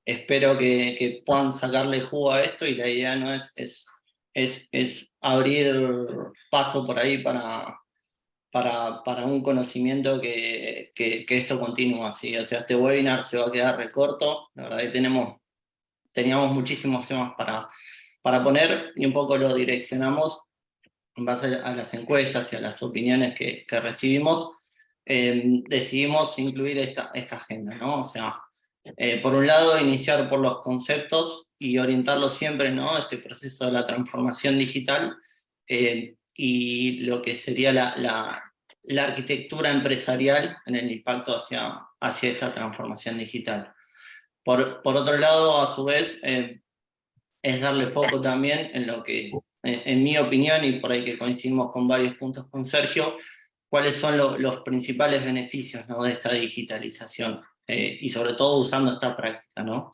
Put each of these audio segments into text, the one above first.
espero que puedan sacarle jugo a esto, y la idea no es abrir paso por ahí para un conocimiento que esto continúa así. O sea, este webinar se va a quedar recorto, la verdad que teníamos muchísimos temas para poner, y un poco lo direccionamos en base a las encuestas y a las opiniones que recibimos. Decidimos incluir esta agenda, ¿no? O sea, por un lado, iniciar por los conceptos y orientarlo siempre, ¿no? Este proceso de la transformación digital, y lo que sería la arquitectura empresarial en el impacto hacia esta transformación digital. Por otro lado, a su vez, es darle foco también en lo que, en mi opinión, y por ahí que coincidimos con varios puntos con Sergio, cuáles son los principales beneficios, ¿no?, de esta digitalización, y sobre todo usando esta práctica, ¿no?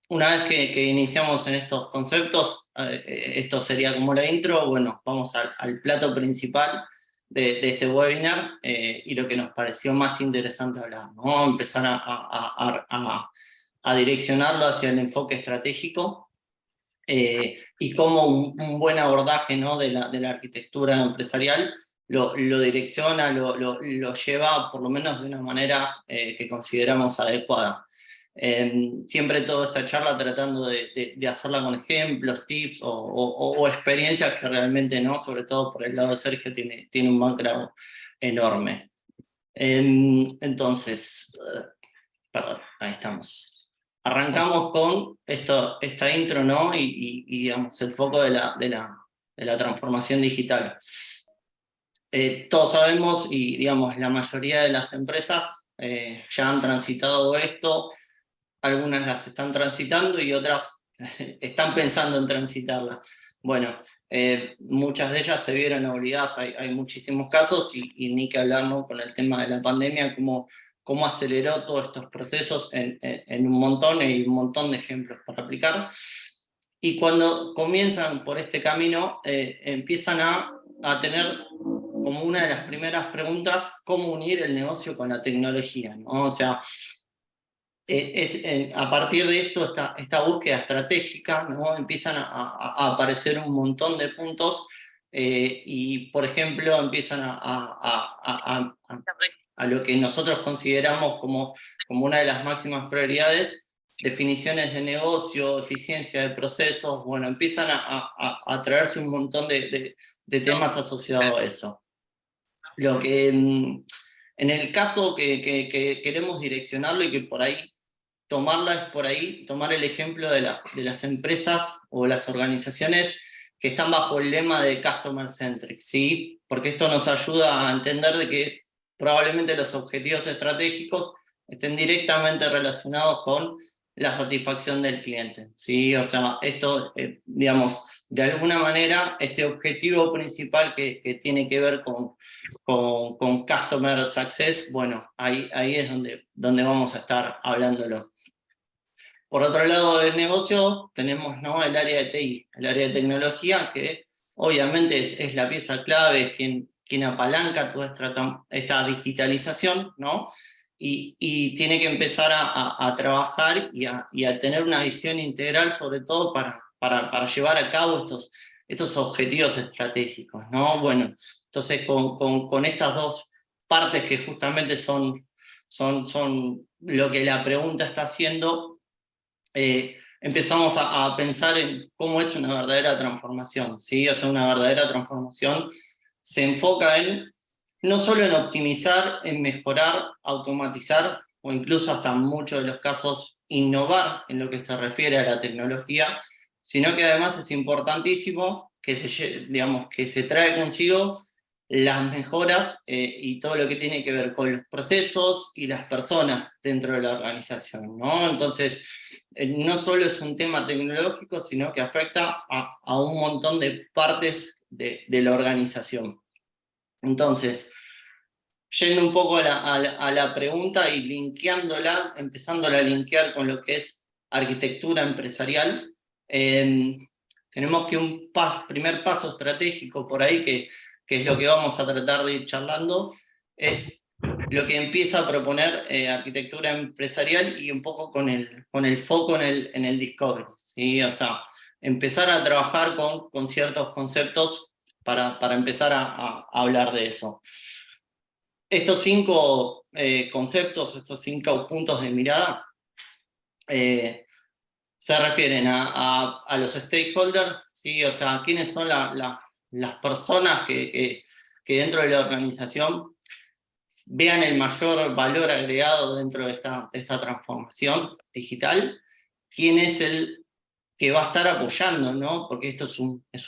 Una vez que iniciamos en estos conceptos, esto sería como la intro. Bueno, vamos al plato principal de este webinar, y lo que nos pareció más interesante hablar, ¿no? Empezar a direccionarlo hacia el enfoque estratégico, y cómo un buen abordaje, ¿no?, de la arquitectura empresarial lo direcciona, lo lleva por lo menos de una manera que consideramos adecuada. Siempre toda esta charla tratando de hacerla con ejemplos, tips o experiencias que realmente, ¿no?, sobre todo por el lado de Sergio, tiene un background enorme. Entonces, perdón, ahí estamos. Arrancamos con esta intro, ¿no? Y digamos, el foco de la transformación digital. Todos sabemos, y digamos, la mayoría de las empresas ya han transitado esto. Algunas las están transitando y otras están pensando en transitarla. Bueno, muchas de ellas se vieron obligadas. Hay muchísimos casos, y ni que hablar, ¿no?, con el tema de la pandemia, cómo aceleró todos estos procesos en un montón, y un montón de ejemplos para aplicar. Y cuando comienzan por este camino, empiezan a tener como una de las primeras preguntas: ¿cómo unir el negocio con la tecnología, ¿no? O sea, a partir de esto, esta búsqueda estratégica, ¿no?, empiezan a aparecer un montón de puntos, y, por ejemplo, empiezan a lo que nosotros consideramos como una de las máximas prioridades: definiciones de negocio, eficiencia de procesos. Bueno, empiezan a traerse un montón de temas asociados a eso. Lo que, en el caso que queremos direccionarlo, y que por ahí tomarla es por ahí, tomar el ejemplo de las empresas o las organizaciones que están bajo el lema de Customer Centric, ¿sí? Porque esto nos ayuda a entender de que probablemente los objetivos estratégicos estén directamente relacionados con la satisfacción del cliente, ¿sí? O sea, esto, digamos, de alguna manera, este objetivo principal que tiene que ver con Customer Success, bueno, ahí es donde vamos a estar hablándolo. Por otro lado del negocio tenemos, ¿no?, el área de TI, el área de tecnología, que obviamente es la pieza clave, es quien apalanca toda esta digitalización, ¿no? Y tiene que empezar a trabajar y a tener una visión integral, sobre todo para llevar a cabo estos objetivos estratégicos, ¿no? Bueno, entonces con estas dos partes, que justamente son lo que la pregunta está haciendo, empezamos a pensar en cómo es una verdadera transformación, ¿sí? O sea, una verdadera transformación se enfoca no solo en optimizar, en mejorar, automatizar, o incluso hasta en muchos de los casos innovar en lo que se refiere a la tecnología, sino que además es importantísimo digamos, que se trae consigo las mejoras, y todo lo que tiene que ver con los procesos y las personas dentro de la organización, ¿no? Entonces, no solo es un tema tecnológico, sino que afecta a un montón de partes de la organización. Entonces, yendo un poco a la pregunta y linkeándola, empezándola a linkear con lo que es arquitectura empresarial, tenemos que un primer paso estratégico por ahí, que es lo que vamos a tratar de ir charlando, es lo que empieza a proponer arquitectura empresarial y un poco con el foco en el discovery, ¿sí? O sea, empezar a trabajar con ciertos conceptos para empezar a hablar de eso. Estos 5 conceptos, estos 5 puntos de mirada, se refieren a los stakeholders, ¿sí? O sea, quiénes son las personas que dentro de la organización vean el mayor valor agregado dentro de esta transformación digital, quién es el que va a estar apoyando, ¿no? Porque esto es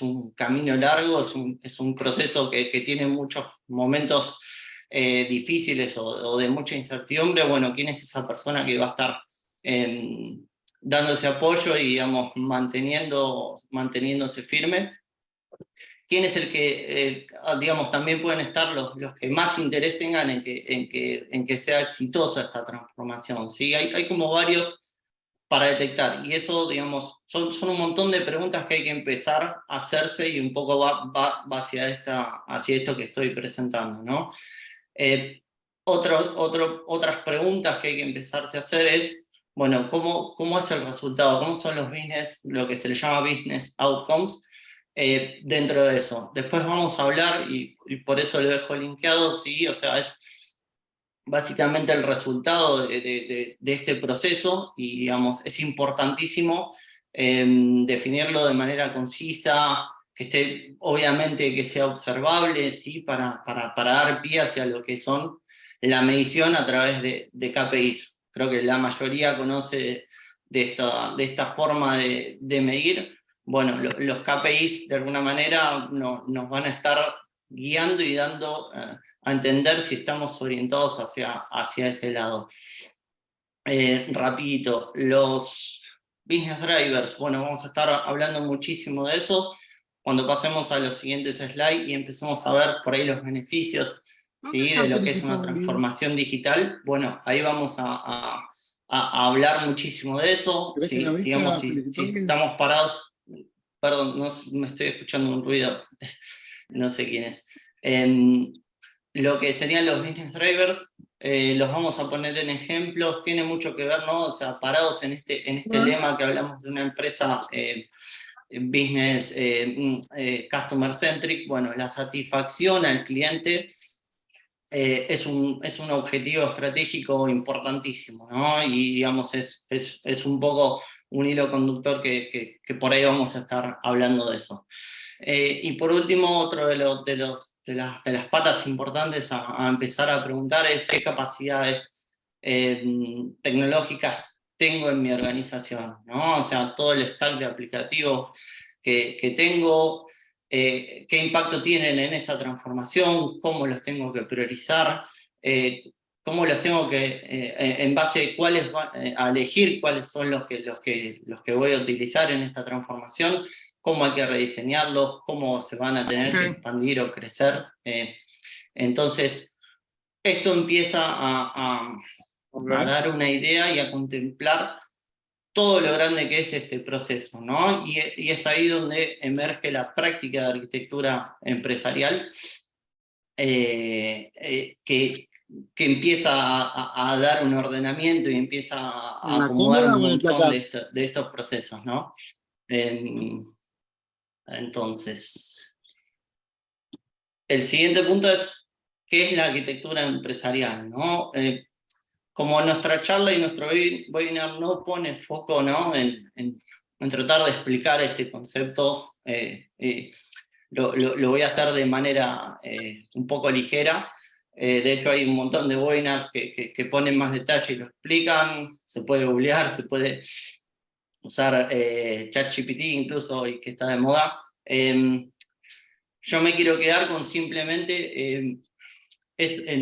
un camino largo, es un proceso que tiene muchos momentos difíciles o de mucha incertidumbre. Bueno, ¿quién es esa persona que va a estar dando ese apoyo y, digamos, manteniéndose firme? ¿Quién es el que, digamos, también pueden estar los que más interés tengan en que sea exitosa esta transformación? ¿Sí? Hay como varios para detectar, y eso, digamos, son un montón de preguntas que hay que empezar a hacerse y un poco va hacia esto que estoy presentando, ¿no? Otras preguntas que hay que empezarse a hacer es, bueno, ¿cómo es el resultado? ¿Cómo son los business, lo que se le llama business outcomes, dentro de eso? Después vamos a hablar, y por eso lo dejo linkeado, ¿sí? O sea, es básicamente el resultado de este proceso, y, digamos, es importantísimo definirlo de manera concisa, que esté, obviamente, que sea observable, ¿sí? Para dar pie hacia lo que son la medición a través de KPIs. Creo que la mayoría conoce de esta forma de medir. Bueno, los KPIs de alguna manera nos van a estar guiando y dando a entender si estamos orientados hacia ese lado. Rapidito, los business drivers, bueno, vamos a estar hablando muchísimo de eso cuando pasemos a los siguientes slides y empecemos a ver por ahí los beneficios, ¿sí? De lo que es una transformación digital. Bueno, ahí vamos a hablar muchísimo de eso. Si estamos parados, perdón, no, me estoy escuchando un ruido, no sé quién es. Lo que serían los business drivers, los vamos a poner en ejemplos, tiene mucho que ver, ¿no? O sea, parados en este lema que hablamos de una empresa business customer centric, bueno, la satisfacción al cliente es un objetivo estratégico importantísimo, ¿no? Y, digamos, es un poco un hilo conductor que por ahí vamos a estar hablando de eso. Y por último, otro de las patas importantes a empezar a preguntar es qué capacidades tecnológicas tengo en mi organización, ¿no? O sea, todo el stack de aplicativos que tengo, qué impacto tienen en esta transformación, cómo los tengo que priorizar, cómo los tengo que, en base a cuáles a elegir cuáles son los que voy a utilizar en esta transformación, cómo hay que rediseñarlos, cómo se van a tener que expandir o crecer. Entonces, esto empieza a dar una idea y a contemplar todo lo grande que es este proceso, ¿no? Y es ahí donde emerge la práctica de arquitectura empresarial, que empieza a dar un ordenamiento y empieza a acomodar un montón de estos procesos, ¿no? Entonces, el siguiente punto es, ¿qué es la arquitectura empresarial, ¿no? Como nuestra charla y nuestro webinar no pone foco, ¿no? en tratar de explicar este concepto, lo voy a hacer de manera un poco ligera. De hecho, hay un montón de webinars que ponen más detalle y lo explican. Se puede googlear, se puede usar ChatGPT incluso, y que está de moda. Yo me quiero quedar con simplemente, en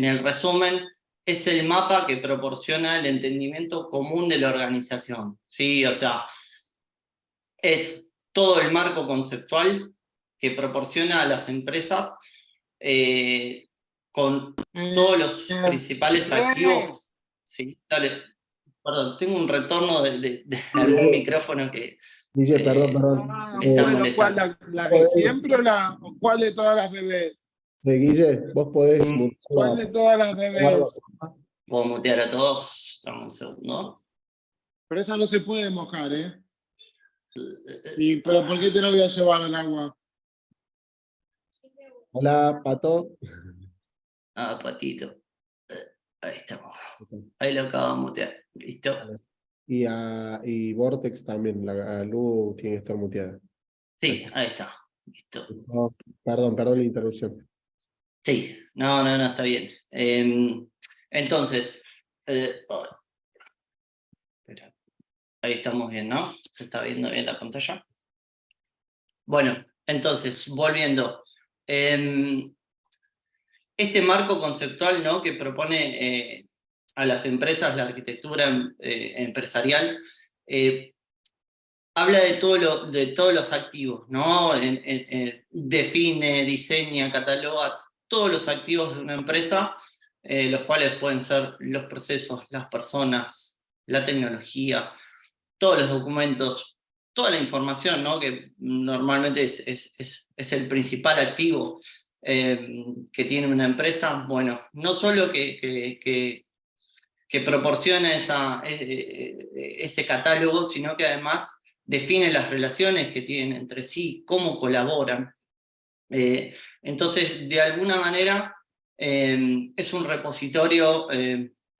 el resumen, es el mapa que proporciona el entendimiento común de la organización, ¿sí? O sea, es todo el marco conceptual que proporciona a las empresas con todos los principales activos. ¿Sí? Dale, perdón, tengo un retorno de algún micrófono que Dice, perdón. me está Bueno, molestando. ¿cuál, la de siempre o cuál de todas las bebés? Guille, vos podés Mm, ¿Cuál de todas las mutearlo. debes? Puedo mutear a todos. Dame un segundo. Pero esa no se puede mojar, ¿eh? ¿Pero por qué te lo voy a llevar al agua? Hola, Pato. Ah, Patito. Ahí estamos. Ahí lo acabo de mutear. ¿Listo? Y Vortex también, la Lu tiene que estar muteada. Sí, ahí está. Listo. No, perdón la interrupción. Sí, no, está bien. Entonces, espera, ahí estamos bien, ¿no? ¿Se está viendo bien la pantalla? Bueno, entonces, volviendo. Este marco conceptual, ¿no?, que propone a las empresas la arquitectura empresarial, habla de todos los activos, ¿no? Define, diseña, cataloga todos los activos de una empresa, los cuales pueden ser los procesos, las personas, la tecnología, todos los documentos, toda la información, ¿no?, que normalmente es el principal activo que tiene una empresa. Bueno, no solo que proporciona ese catálogo, sino que además define las relaciones que tienen entre sí, cómo colaboran. Entonces, de alguna manera, es un repositorio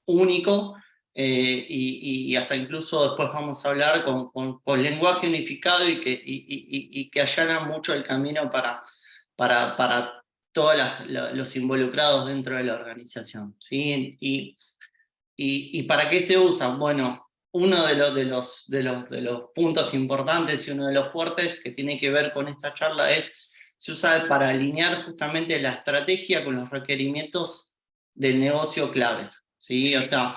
único, y hasta incluso después vamos a hablar con lenguaje unificado y que allana mucho el camino para todos los involucrados dentro de la organización, ¿sí? ¿Y para qué se usa? Bueno, uno de los puntos importantes y uno de los fuertes que tiene que ver con esta charla se usa para alinear justamente la estrategia con los requerimientos del negocio claves, ¿sí? O sea,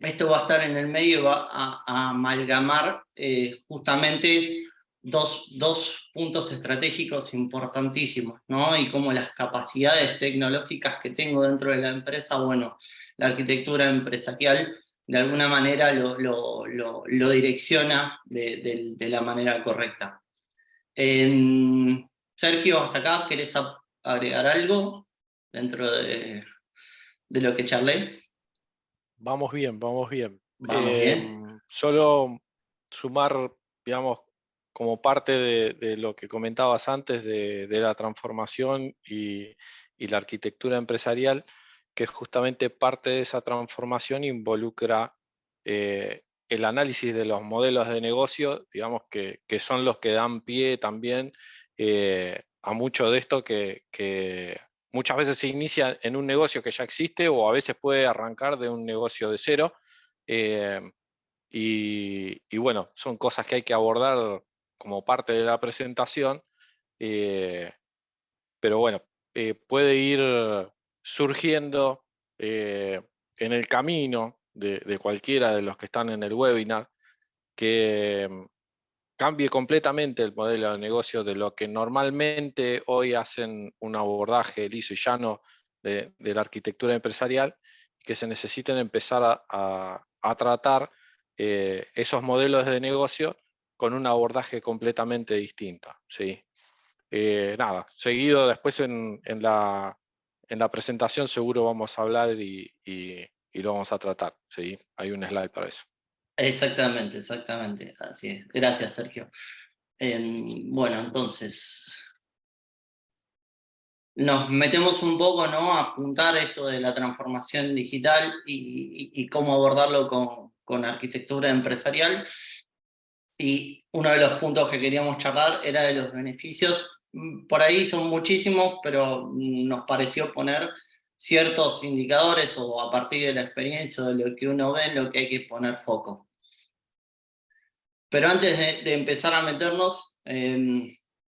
esto va a estar en el medio y va a amalgamar justamente dos puntos estratégicos importantísimos, ¿no? Y como las capacidades tecnológicas que tengo dentro de la empresa, bueno, la arquitectura empresarial de alguna manera lo direcciona de la manera correcta. Sergio, hasta acá, ¿querés agregar algo dentro de lo que charlé? Vamos bien, vamos bien. Vamos bien. Solo sumar, digamos, como parte de lo que comentabas antes de la transformación y la arquitectura empresarial, que justamente parte de esa transformación involucra el análisis de los modelos de negocio, digamos, que son los que dan pie también a mucho de esto que muchas veces se inicia en un negocio que ya existe o a veces puede arrancar de un negocio de cero. Y bueno, son cosas que hay que abordar como parte de la presentación, pero bueno, puede ir surgiendo en el camino de cualquiera de los que están en el webinar que cambie completamente el modelo de negocio de lo que normalmente hoy hacen un abordaje liso y llano de la arquitectura empresarial, que se necesiten empezar a tratar esos modelos de negocio con un abordaje completamente distinto, ¿sí? Nada, seguido después en la presentación seguro vamos a hablar y lo vamos a tratar, ¿sí? Hay un slide para eso. Exactamente, así es. Gracias, Sergio. Bueno, entonces, nos metemos un poco, ¿no?, a juntar esto de la transformación digital y cómo abordarlo con arquitectura empresarial. Y uno de los puntos que queríamos charlar era de los beneficios. Por ahí son muchísimos, pero nos pareció poner ciertos indicadores o a partir de la experiencia o de lo que uno ve en lo que hay que poner foco. Pero antes de empezar a meternos,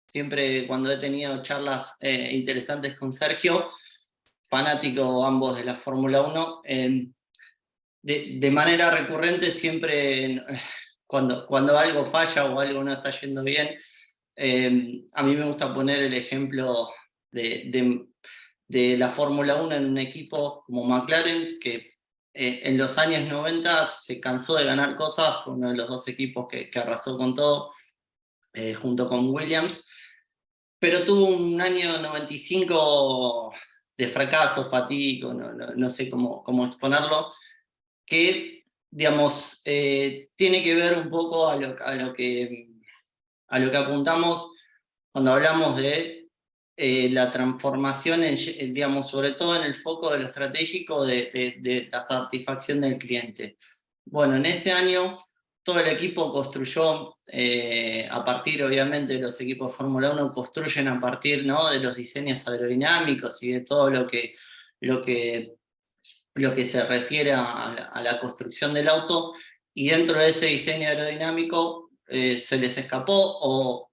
siempre cuando he tenido charlas interesantes con Sergio, fanático ambos de la Fórmula 1, de manera recurrente siempre cuando algo falla o algo no está yendo bien, a mí me gusta poner el ejemplo de la Fórmula 1 en un equipo como McLaren, que en los años 90 se cansó de ganar cosas, fue uno de los dos equipos que arrasó con todo, junto con Williams, pero tuvo un año 95 de fracaso, fatídico, no sé cómo exponerlo, que, digamos, tiene que ver un poco a lo que apuntamos cuando hablamos de la transformación, digamos, sobre todo en el foco de lo estratégico de la satisfacción del cliente. Bueno, en ese año todo el equipo construyó, a partir, obviamente, los equipos de Fórmula 1 construyen a partir, ¿no?, de los diseños aerodinámicos y de todo lo que se refiere a la construcción del auto, y dentro de ese diseño aerodinámico se les escapó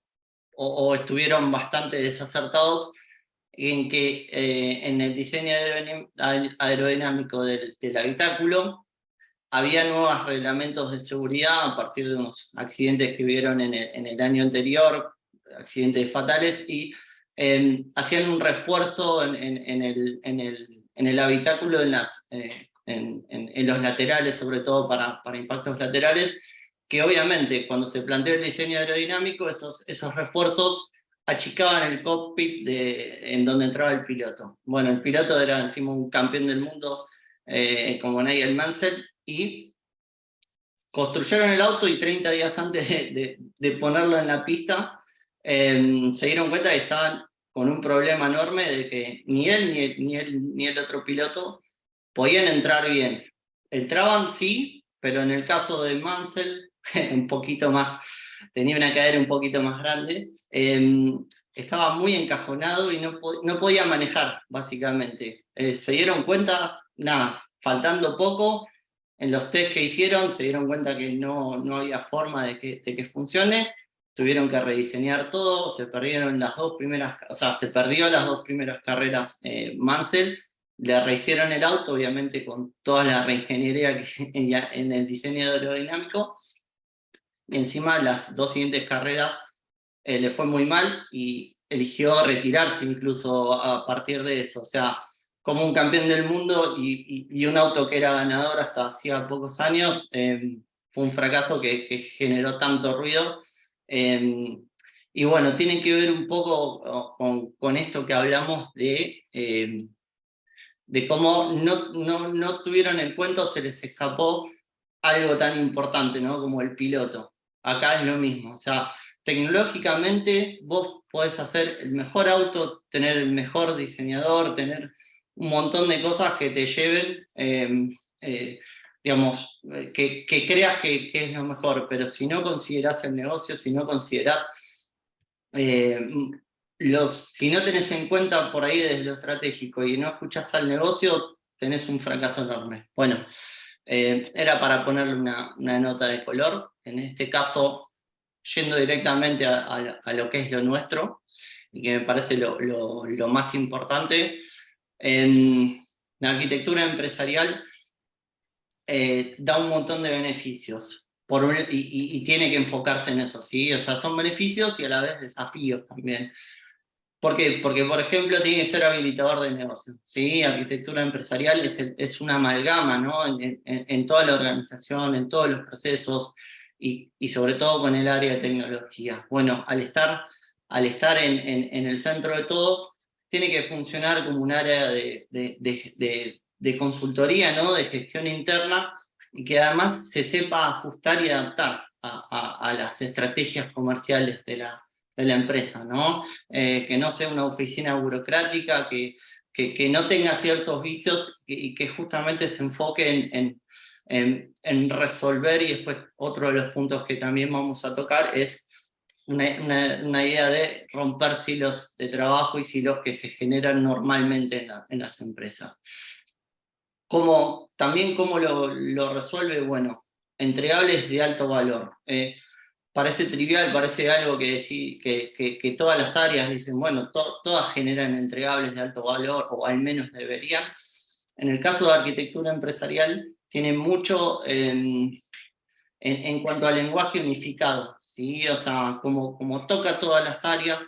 o estuvieron bastante desacertados en que en el diseño aerodinámico del habitáculo había nuevos reglamentos de seguridad a partir de unos accidentes que hubieron en el año anterior, accidentes fatales, y hacían un refuerzo en el habitáculo, en los laterales, sobre todo para impactos laterales, que obviamente cuando se planteó el diseño aerodinámico, esos refuerzos achicaban el cockpit en donde entraba el piloto. Bueno, el piloto era encima un campeón del mundo, como Nigel Mansell, y construyeron el auto, y 30 días antes de ponerlo en la pista, se dieron cuenta que estaban con un problema enorme de que ni él ni el otro piloto podían entrar bien. Entraban sí, pero en el caso de Mansell, un poquito más, tenía una cadera un poquito más grande, estaba muy encajonado y no podía manejar, básicamente. Se dieron cuenta, nada, faltando poco, en los test que hicieron, se dieron cuenta que no había forma de que funcione, tuvieron que rediseñar todo, se perdió las dos primeras carreras Mansell, le rehicieron el auto, obviamente con toda la reingeniería que en el diseño aerodinámico, y encima las dos siguientes carreras le fue muy mal y eligió retirarse incluso a partir de eso. O sea, como un campeón del mundo y un auto que era ganador hasta hacía pocos años, fue un fracaso que generó tanto ruido. Y bueno, tiene que ver un poco con esto que hablamos de cómo no tuvieron en cuenta, se les escapó algo tan importante, ¿no?, como el piloto. Acá es lo mismo, o sea, tecnológicamente vos podés hacer el mejor auto, tener el mejor diseñador, tener un montón de cosas que te lleven, digamos, que creas que es lo mejor, pero si no considerás el negocio, si no considerás, si no tenés en cuenta por ahí desde lo estratégico y no escuchás al negocio, tenés un fracaso enorme. Bueno, era para ponerle una nota de color, en este caso yendo directamente a lo que es lo nuestro, y que me parece lo más importante. En la arquitectura empresarial da un montón de beneficios, y tiene que enfocarse en eso, ¿sí? O sea, son beneficios y a la vez desafíos también. ¿Por qué? Porque, por ejemplo, tiene que ser habilitador de negocio, ¿sí? Arquitectura empresarial es una amalgama, ¿no?, en toda la organización, en todos los procesos, y sobre todo con el área de tecnología. Bueno, al estar en el centro de todo, tiene que funcionar como un área de consultoría, ¿no?, de gestión interna, y que además se sepa ajustar y adaptar a las estrategias comerciales de la empresa, ¿no? Que no sea una oficina burocrática, que no tenga ciertos vicios, y que justamente se enfoque en resolver. Y después otro de los puntos que también vamos a tocar es una idea de romper silos de trabajo y silos que se generan normalmente en las empresas. También cómo lo resuelve, bueno, entregables de alto valor. Parece trivial, parece algo que todas las áreas dicen, bueno, todas generan entregables de alto valor, o al menos deberían. En el caso de arquitectura empresarial, tiene mucho en cuanto al lenguaje unificado, ¿sí? O sea, como toca todas las áreas,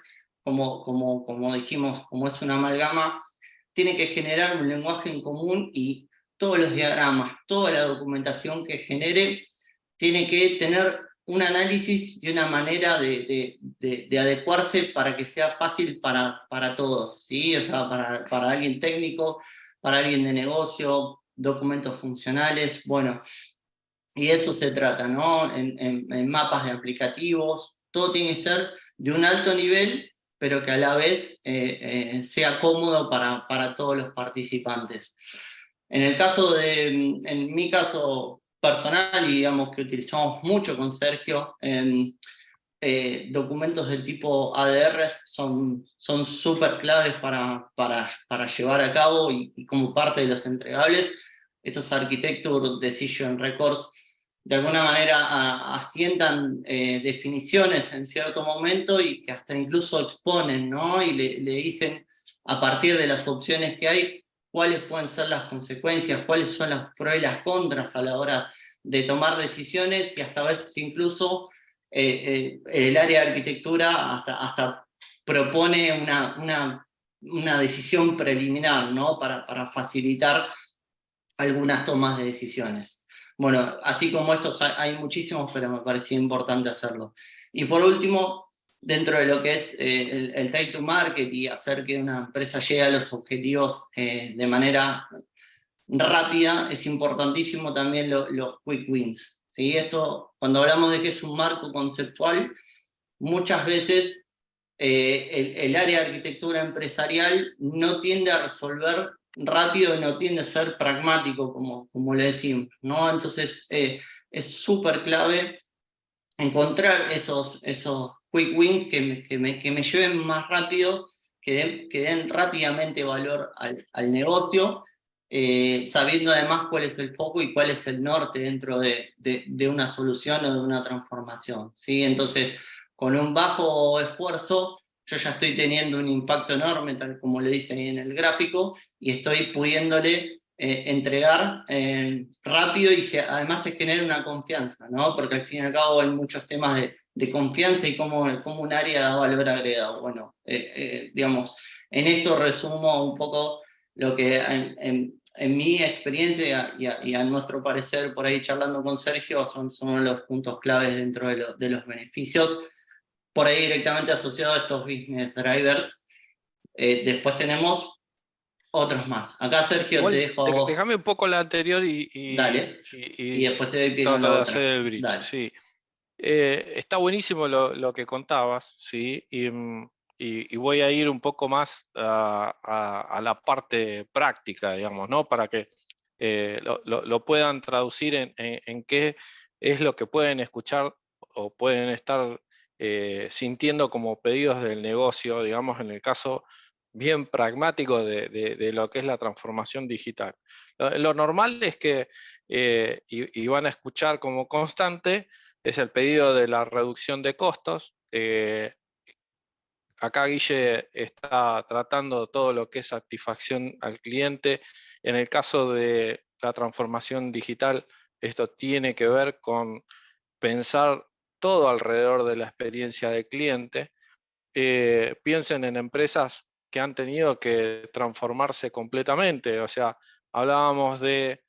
como dijimos, como es una amalgama, tiene que generar un lenguaje en común, y todos los diagramas, toda la documentación que genere, tiene que tener un análisis y una manera de adecuarse para que sea fácil para todos, ¿sí? O sea, para alguien técnico, para alguien de negocio, documentos funcionales, bueno, y eso se trata, ¿no? En mapas de aplicativos, todo tiene que ser de un alto nivel, pero que a la vez sea cómodo para todos los participantes. En mi caso personal, y digamos que utilizamos mucho con Sergio, documentos del tipo ADR son súper claves para llevar a cabo y como parte de los entregables. Estos Architecture Decision Records de alguna manera asientan definiciones en cierto momento y que hasta incluso exponen, ¿no? Y le dicen a partir de las opciones que hay, cuáles pueden ser las consecuencias, cuáles son las pros y las contras a la hora de tomar decisiones y hasta a veces incluso el área de arquitectura hasta propone una decisión preliminar, ¿no? Para facilitar algunas tomas de decisiones. Bueno, así como estos hay muchísimos, pero me parecía importante hacerlo. Y por último, dentro de lo que es el time to market y hacer que una empresa llegue a los objetivos de manera rápida, es importantísimo también los quick wins, ¿sí? Esto, cuando hablamos de que es un marco conceptual, muchas veces el área de arquitectura empresarial no tiende a resolver rápido, no tiende a ser pragmático, como le decimos, ¿no? Entonces es súper clave encontrar esos quick wins que me lleven más rápido, que den rápidamente valor al negocio, sabiendo además cuál es el foco y cuál es el norte dentro de una solución o de una transformación, ¿sí? Entonces, con un bajo esfuerzo, yo ya estoy teniendo un impacto enorme, tal como le dice ahí en el gráfico, y estoy pudiéndole entregar rápido y además se genera una confianza, ¿no? Porque al fin y al cabo hay muchos temas de confianza y cómo un área da valor agregado. Bueno, digamos, en esto resumo un poco lo que en mi experiencia y a nuestro parecer, por ahí charlando con Sergio, son los puntos claves dentro de los beneficios, por ahí directamente asociados a estos business drivers. Después tenemos otros más. Acá, Sergio, te Igual, dejo a vos. déjame un poco la anterior Dale. Y y después te doy pie con trato la de otra. hacer el bridge. Dale. Sí. Está buenísimo lo que contabas, ¿sí? Y voy a ir un poco más a la parte práctica, digamos, ¿no? Para que lo puedan traducir en qué es lo que pueden escuchar o pueden estar sintiendo como pedidos del negocio, digamos, en el caso bien pragmático de lo que es la transformación digital. Lo normal es que, y van a escuchar como constante, es el pedido de la reducción de costos. Acá Guille está tratando todo lo que es satisfacción al cliente. En el caso de la transformación digital, esto tiene que ver con pensar todo alrededor de la experiencia del cliente. Piensen en empresas que han tenido que transformarse completamente. O sea, hablábamos de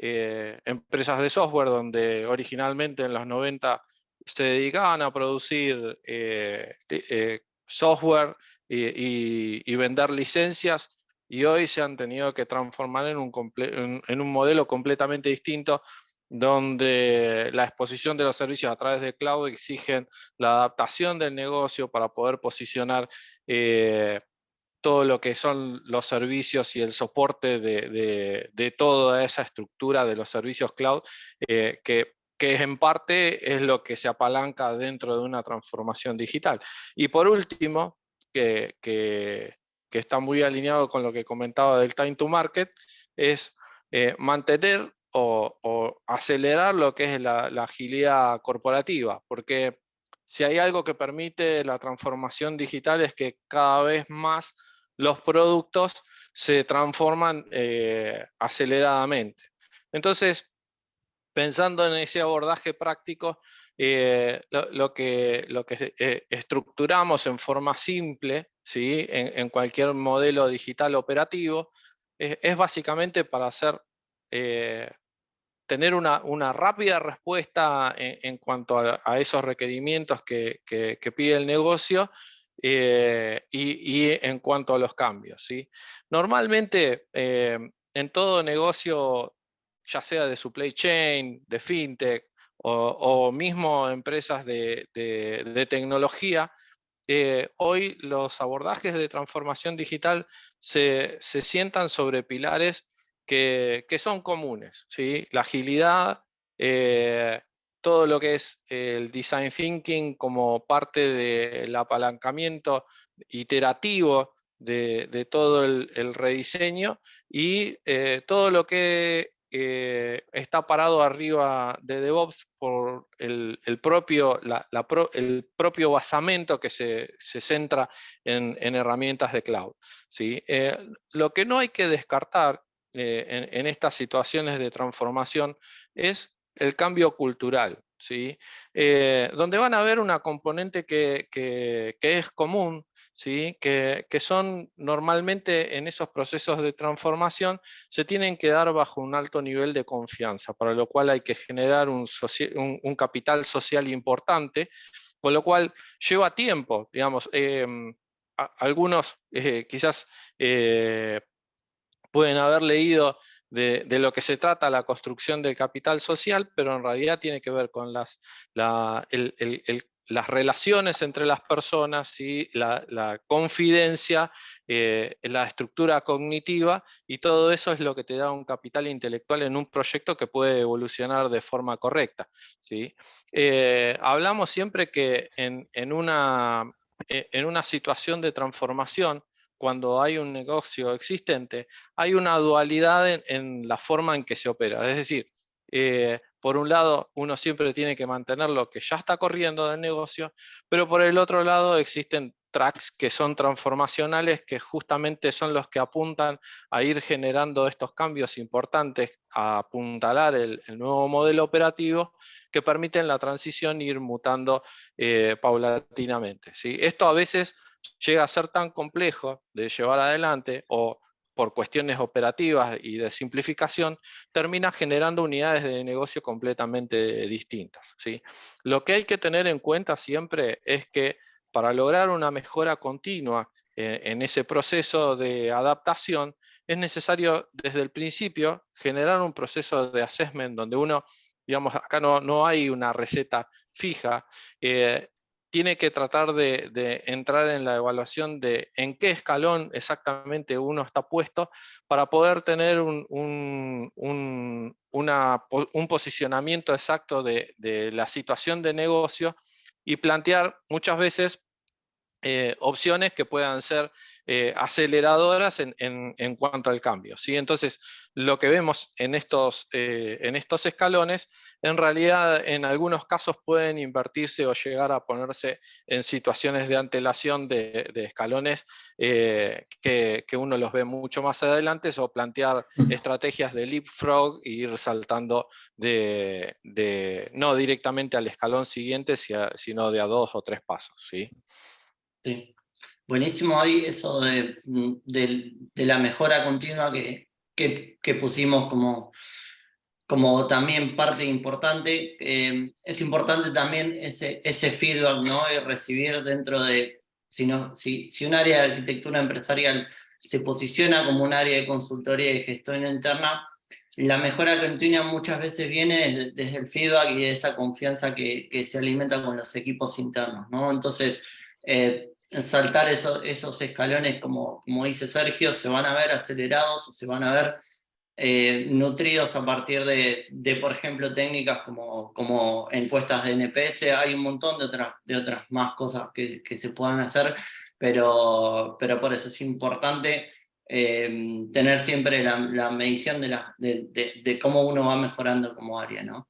empresas de software donde originalmente en los 90 se dedicaban a producir software y vender licencias, y hoy se han tenido que transformar en un modelo completamente distinto, donde la exposición de los servicios a través de cloud exigen la adaptación del negocio para poder posicionar todo lo que son los servicios y el soporte de toda esa estructura de los servicios cloud, que en parte es lo que se apalanca dentro de una transformación digital. Y por último, que está muy alineado con lo que comentaba del time to market, es mantener o acelerar lo que es la agilidad corporativa, porque si hay algo que permite la transformación digital es que cada vez más los productos se transforman aceleradamente. Entonces, pensando en ese abordaje práctico, lo que estructuramos en forma simple, ¿sí? en cualquier modelo digital operativo, es básicamente para hacer tener una rápida respuesta en cuanto a esos requerimientos que pide el negocio y en cuanto a los cambios, ¿sí? Normalmente en todo negocio, ya sea de supply chain, de fintech o mismo empresas de tecnología, hoy los abordajes de transformación digital se sientan sobre pilares que son comunes, ¿sí? La agilidad, todo lo que es el design thinking como parte del apalancamiento iterativo de todo el rediseño y todo lo que está parado arriba de DevOps por el propio basamento que se centra en herramientas de cloud, ¿sí? Lo que no hay que descartar en estas situaciones de transformación es el cambio cultural, ¿sí? Donde van a haber una componente que es común, ¿sí? Que son normalmente en esos procesos de transformación se tienen que dar bajo un alto nivel de confianza, para lo cual hay que generar un capital social importante, con lo cual lleva tiempo, digamos. Algunos quizás pueden haber leído de lo que se trata la construcción del capital social, pero en realidad tiene que ver con las relaciones entre las personas y la confidencia, la estructura cognitiva, y todo eso es lo que te da un capital intelectual en un proyecto que puede evolucionar de forma correcta, ¿sí? Hablamos siempre que en una situación de transformación, cuando hay un negocio existente, hay una dualidad en la forma en que se opera. Es decir, por un lado, uno siempre tiene que mantener lo que ya está corriendo del negocio, pero por el otro lado existen tracks que son transformacionales, que justamente son los que apuntan a ir generando estos cambios importantes, a apuntalar el nuevo modelo operativo, que permiten la transición e ir mutando paulatinamente, ¿sí? Esto a veces llega a ser tan complejo de llevar adelante, o por cuestiones operativas y de simplificación, termina generando unidades de negocio completamente distintas, ¿sí? Lo que hay que tener en cuenta siempre es que para lograr una mejora continua en ese proceso de adaptación, es necesario desde el principio generar un proceso de assessment donde uno, digamos, acá no hay una receta fija, tiene que tratar de entrar en la evaluación de en qué escalón exactamente uno está puesto para poder tener un posicionamiento exacto de la situación de negocio y plantear muchas veces opciones que puedan ser aceleradoras en cuanto al cambio, ¿sí? Entonces, lo que vemos en estos escalones, en realidad en algunos casos pueden invertirse o llegar a ponerse en situaciones de antelación de escalones que uno los ve mucho más adelante, o plantear estrategias de leapfrog e ir saltando no directamente al escalón siguiente, sino de a 2 o 3 pasos, ¿sí? Sí. Buenísimo ahí eso de la mejora continua que pusimos como también parte importante. Es importante también ese feedback, ¿no? Y recibir dentro de, si un área de arquitectura empresarial se posiciona como un área de consultoría y gestión interna, la mejora continua muchas veces viene desde el feedback y de esa confianza que se alimenta con los equipos internos, ¿no? Entonces, saltar esos escalones, como dice Sergio, se van a ver acelerados o se van a ver nutridos a partir de, por ejemplo, técnicas como encuestas de NPS. Hay un montón de otras más cosas que se puedan hacer, pero por eso es importante tener siempre la medición de cómo uno va mejorando como área, ¿no?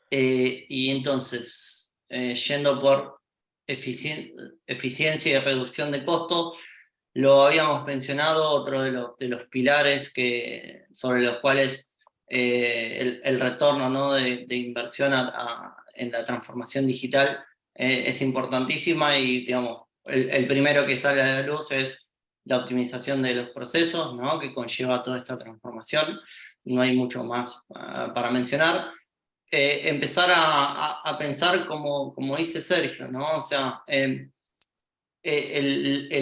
Y entonces, yendo por eficiencia y reducción de costos, lo habíamos mencionado, otro de los pilares sobre los cuales el retorno, ¿no? de inversión en la transformación digital es importantísima, y digamos, el primero que sale a la luz es la optimización de los procesos, ¿no? Que conlleva toda esta transformación. no hay mucho más para mencionar. Empezar a pensar como dice Sergio, ¿no? O sea, el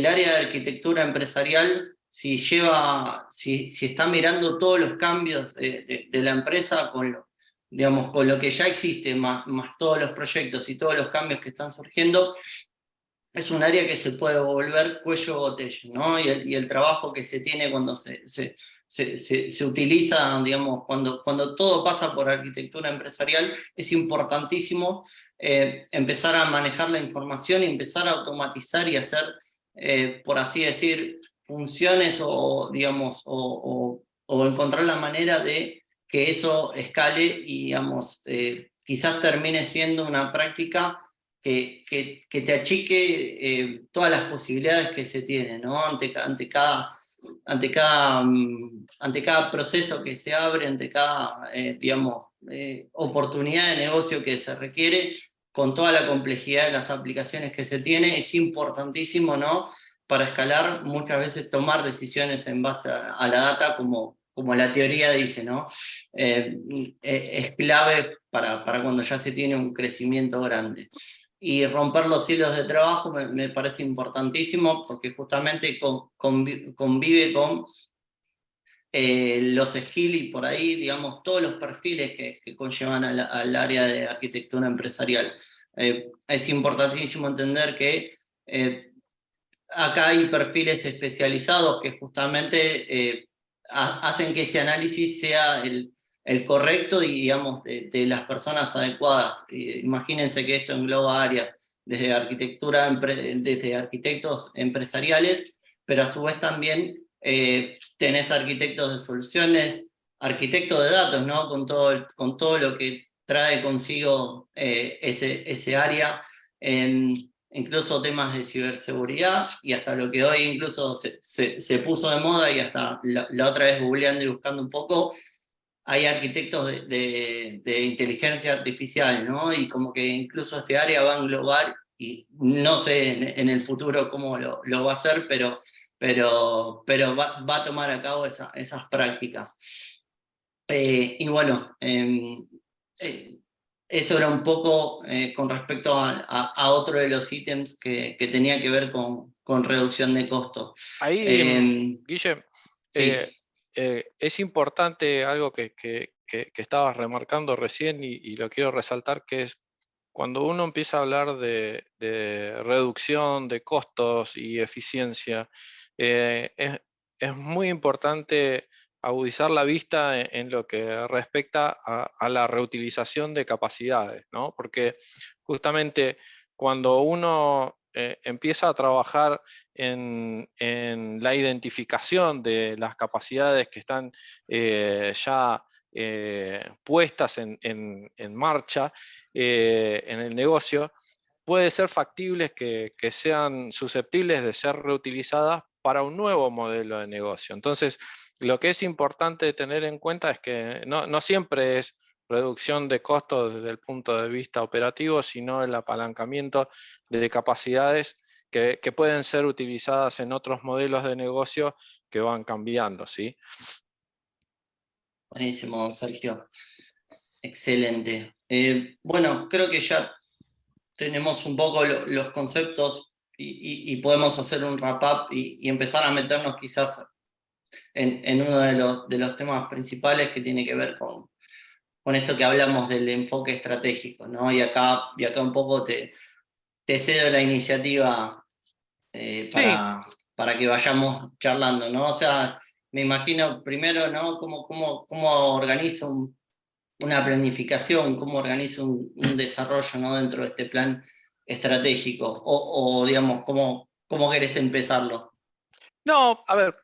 área de arquitectura empresarial, si está mirando todos los cambios de la empresa digamos, con lo que ya existe, más todos los proyectos y todos los cambios que están surgiendo, es un área que se puede volver cuello de botella, ¿no? Y el trabajo que se tiene cuando se utiliza, digamos, cuando todo pasa por arquitectura empresarial, es importantísimo empezar a manejar la información y empezar a automatizar y hacer, por así decir, funciones digamos, o encontrar la manera de que eso escale y, digamos, quizás termine siendo una práctica que te achique todas las posibilidades que se tienen, ¿no? Ante cada proceso que se abre, ante cada, digamos, oportunidad de negocio que se requiere, con toda la complejidad de las aplicaciones que se tiene, es importantísimo, ¿no? Para escalar, muchas veces tomar decisiones en base a la data, como la teoría dice, ¿no? Es clave para cuando ya se tiene un crecimiento grande. Y romper los hilos de trabajo me parece importantísimo, porque justamente convive con los skills y por ahí, digamos, todos los perfiles que conllevan al área de arquitectura empresarial. Es importantísimo entender que acá hay perfiles especializados que justamente hacen que ese análisis sea el correcto y, digamos, de las personas adecuadas. Imagínense que esto engloba áreas desde desde arquitectos empresariales, pero a su vez también tenés arquitectos de soluciones, arquitectos de datos, ¿no? Con todo lo que trae consigo ese área. Incluso temas de ciberseguridad, y hasta lo que hoy incluso se puso de moda, y hasta la otra vez googleando y buscando un poco, hay arquitectos de inteligencia artificial, ¿no? Y como que incluso este área va a englobar, y no sé en el futuro cómo lo va a hacer, pero va a tomar a cabo esas prácticas. Y bueno, eso era un poco con respecto a otro de los ítems que tenía que ver con reducción de costo. Ahí, Guille, Sí. es importante algo que estabas remarcando recién y lo quiero resaltar, que es cuando uno empieza a hablar de reducción de costos y eficiencia, es muy importante agudizar la vista en lo que respecta a la reutilización de capacidades, ¿no? Porque justamente cuando uno empieza a trabajar en la identificación de las capacidades que están ya puestas en marcha en el negocio, puede ser factibles que sean susceptibles de ser reutilizadas para un nuevo modelo de negocio. Entonces, lo que es importante tener en cuenta es que no siempre es reducción de costos desde el punto de vista operativo, sino el apalancamiento de capacidades que pueden ser utilizadas en otros modelos de negocio que van cambiando, ¿sí? Buenísimo, Sergio. Excelente. Bueno, creo que ya tenemos un poco los conceptos y podemos hacer un wrap-up y empezar a meternos quizás en uno de los temas principales, que tiene que ver con esto que hablamos del enfoque estratégico, ¿no? Y acá un poco te cedo la iniciativa Sí. para que vayamos charlando, ¿no? O sea, me imagino primero, ¿no? Cómo organizo una planificación, cómo organizo un desarrollo, ¿no? Dentro de este plan estratégico, digamos, cómo querés empezarlo. No, a ver,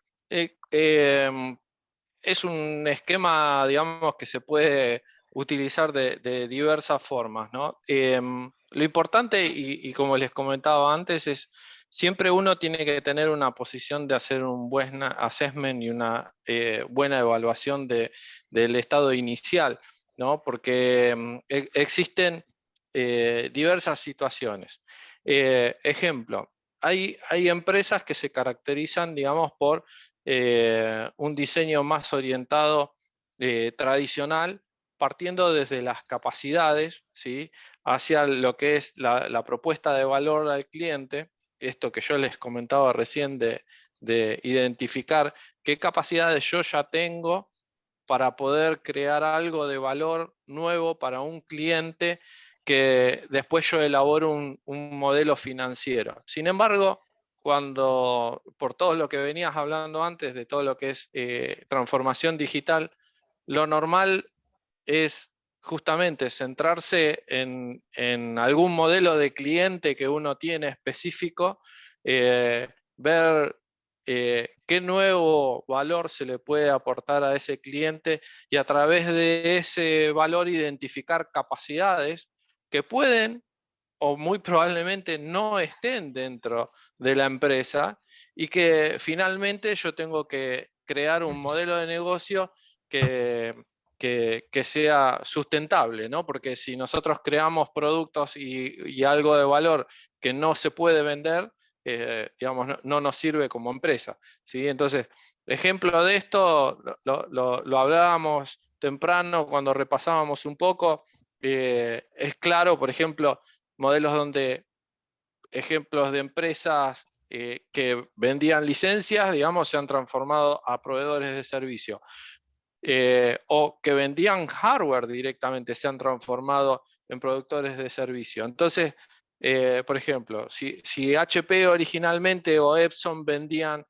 es un esquema, digamos, que se puede utilizar de diversas formas, ¿no? Lo importante, y como les comentaba antes, es siempre uno tiene que tener una posición de hacer un buen assessment y una buena evaluación del estado inicial, ¿no? Porque existen diversas situaciones. Ejemplo, hay empresas que se caracterizan, digamos, por un diseño más orientado tradicional, partiendo desde las capacidades, ¿sí?, hacia lo que es la propuesta de valor al cliente, esto que yo les comentaba recién de identificar qué capacidades yo ya tengo para poder crear algo de valor nuevo para un cliente, que después yo elaboro un modelo financiero. Sin embargo, por todo lo que venías hablando antes, de todo lo que es transformación digital, lo normal es justamente centrarse en algún modelo de cliente que uno tiene específico, ver qué nuevo valor se le puede aportar a ese cliente, y a través de ese valor identificar capacidades que pueden o muy probablemente no estén dentro de la empresa, y que finalmente yo tengo que crear un modelo de negocio que, que sea sustentable, ¿no? Porque si nosotros creamos productos y algo de valor que no se puede vender, digamos, no nos sirve como empresa, ¿sí? Entonces, ejemplo de esto, lo hablábamos temprano cuando repasábamos un poco, es claro, por ejemplo, ejemplos de empresas que vendían licencias, digamos, se han transformado a proveedores de servicio. O que vendían hardware directamente, se han transformado en productores de servicio. Entonces, por ejemplo, si HP originalmente o Epson vendían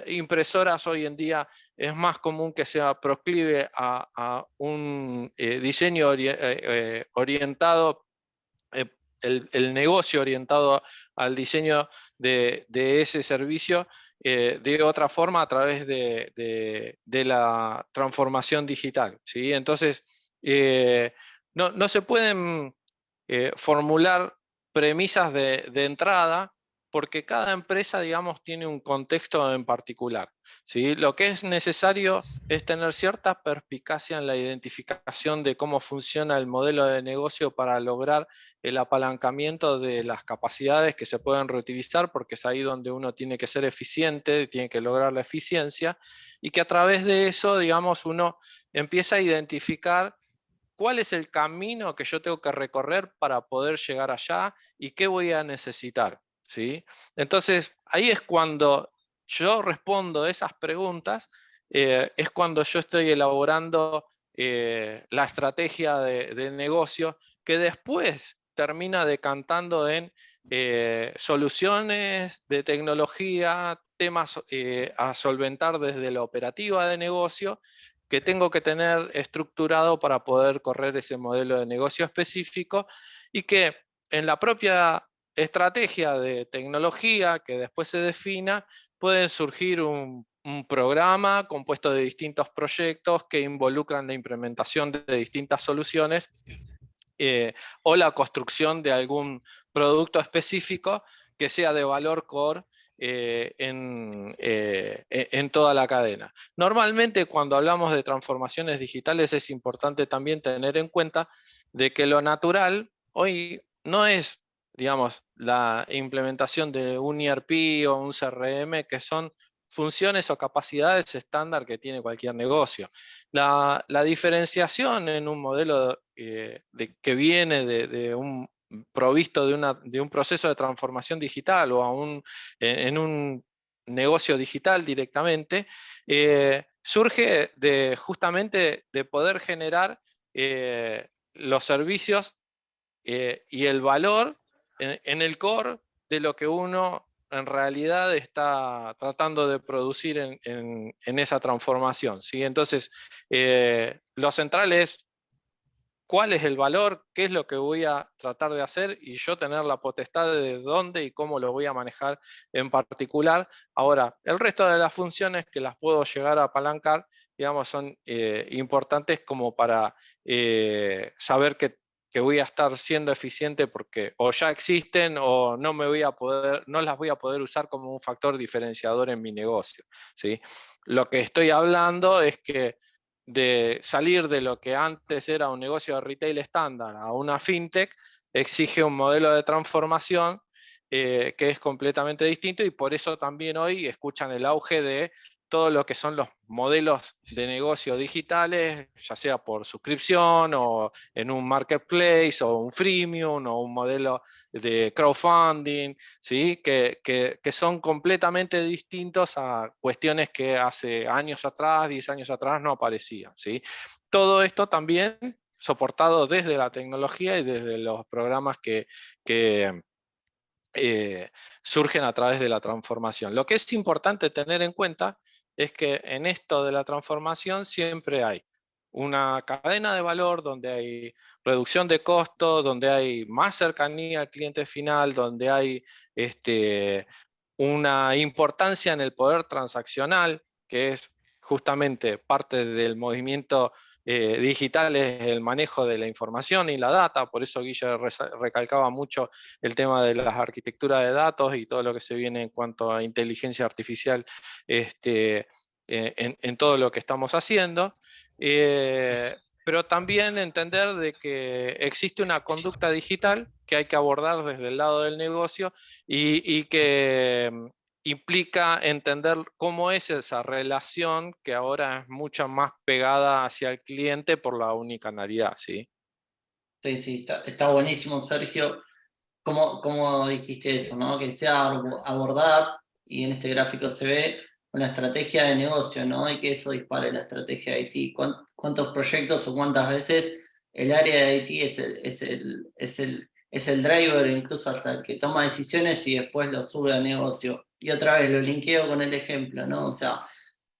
impresoras, hoy en día es más común que sea proclive a un diseño orientado, el negocio orientado al diseño de ese servicio de otra forma, a través de la transformación digital, ¿sí? Entonces, no se pueden formular premisas de entrada, porque cada empresa, digamos, tiene un contexto en particular, ¿sí? Lo que es necesario es tener cierta perspicacia en la identificación de cómo funciona el modelo de negocio para lograr el apalancamiento de las capacidades que se pueden reutilizar, porque es ahí donde uno tiene que ser eficiente, tiene que lograr la eficiencia, y que a través de eso, digamos, uno empieza a identificar cuál es el camino que yo tengo que recorrer para poder llegar allá y qué voy a necesitar, ¿sí? Entonces, ahí es cuando yo respondo esas preguntas, es cuando yo estoy elaborando la estrategia de negocio, que después termina decantando en soluciones de tecnología, temas a solventar desde la operativa de negocio, que tengo que tener estructurado para poder correr ese modelo de negocio específico, y que en la propia estrategia de tecnología que después se defina, puede surgir un programa compuesto de distintos proyectos que involucran la implementación de distintas soluciones, o la construcción de algún producto específico que sea de valor core en toda la cadena. Normalmente, cuando hablamos de transformaciones digitales, es importante también tener en cuenta de que lo natural hoy no es, digamos, la implementación de un ERP o un CRM, que son funciones o capacidades estándar que tiene cualquier negocio. La diferenciación en un modelo que viene de un provisto de un proceso de transformación digital, o en un negocio digital directamente, surge justamente de poder generar los servicios y el valor en el core de lo que uno en realidad está tratando de producir en esa transformación, ¿sí? Entonces, lo central es cuál es el valor, qué es lo que voy a tratar de hacer, y yo tener la potestad de dónde y cómo lo voy a manejar en particular. Ahora, el resto de las funciones que las puedo llegar a apalancar, digamos, son importantes como para saber que voy a estar siendo eficiente, porque o ya existen o no las voy a poder usar como un factor diferenciador en mi negocio, ¿sí? Lo que estoy hablando es que de salir de lo que antes era un negocio de retail estándar a una fintech, exige un modelo de transformación que es completamente distinto, y por eso también hoy escuchan el auge de todo lo que son los modelos de negocio digitales, ya sea por suscripción o en un marketplace o un freemium o un modelo de crowdfunding, ¿sí? que son completamente distintos a cuestiones que hace años atrás, 10 años atrás no aparecían, ¿sí? Todo esto también soportado desde la tecnología y desde los programas que surgen a través de la transformación. Lo que es importante tener en cuenta es que en esto de la transformación siempre hay una cadena de valor donde hay reducción de costos, donde hay más cercanía al cliente final, donde hay una importancia en el poder transaccional, que es justamente parte del movimiento digital, es el manejo de la información y la data. Por eso Guille recalcaba mucho el tema de las arquitecturas de datos y todo lo que se viene en cuanto a inteligencia artificial en todo lo que estamos haciendo. Pero también entender de que existe una conducta digital que hay que abordar desde el lado del negocio y que implica entender cómo es esa relación que ahora es mucho más pegada hacia el cliente por la unicanalidad, ¿sí? Sí, está buenísimo, Sergio. ¿Cómo dijiste eso, ¿no? Que sea abordada, y en este gráfico se ve una estrategia de negocio, ¿no? Y que eso dispare la estrategia de IT. ¿Cuántos proyectos o cuántas veces el área de IT es el driver, incluso hasta el que toma decisiones y después lo sube al negocio? Y otra vez lo linkeo con el ejemplo, ¿no? O sea,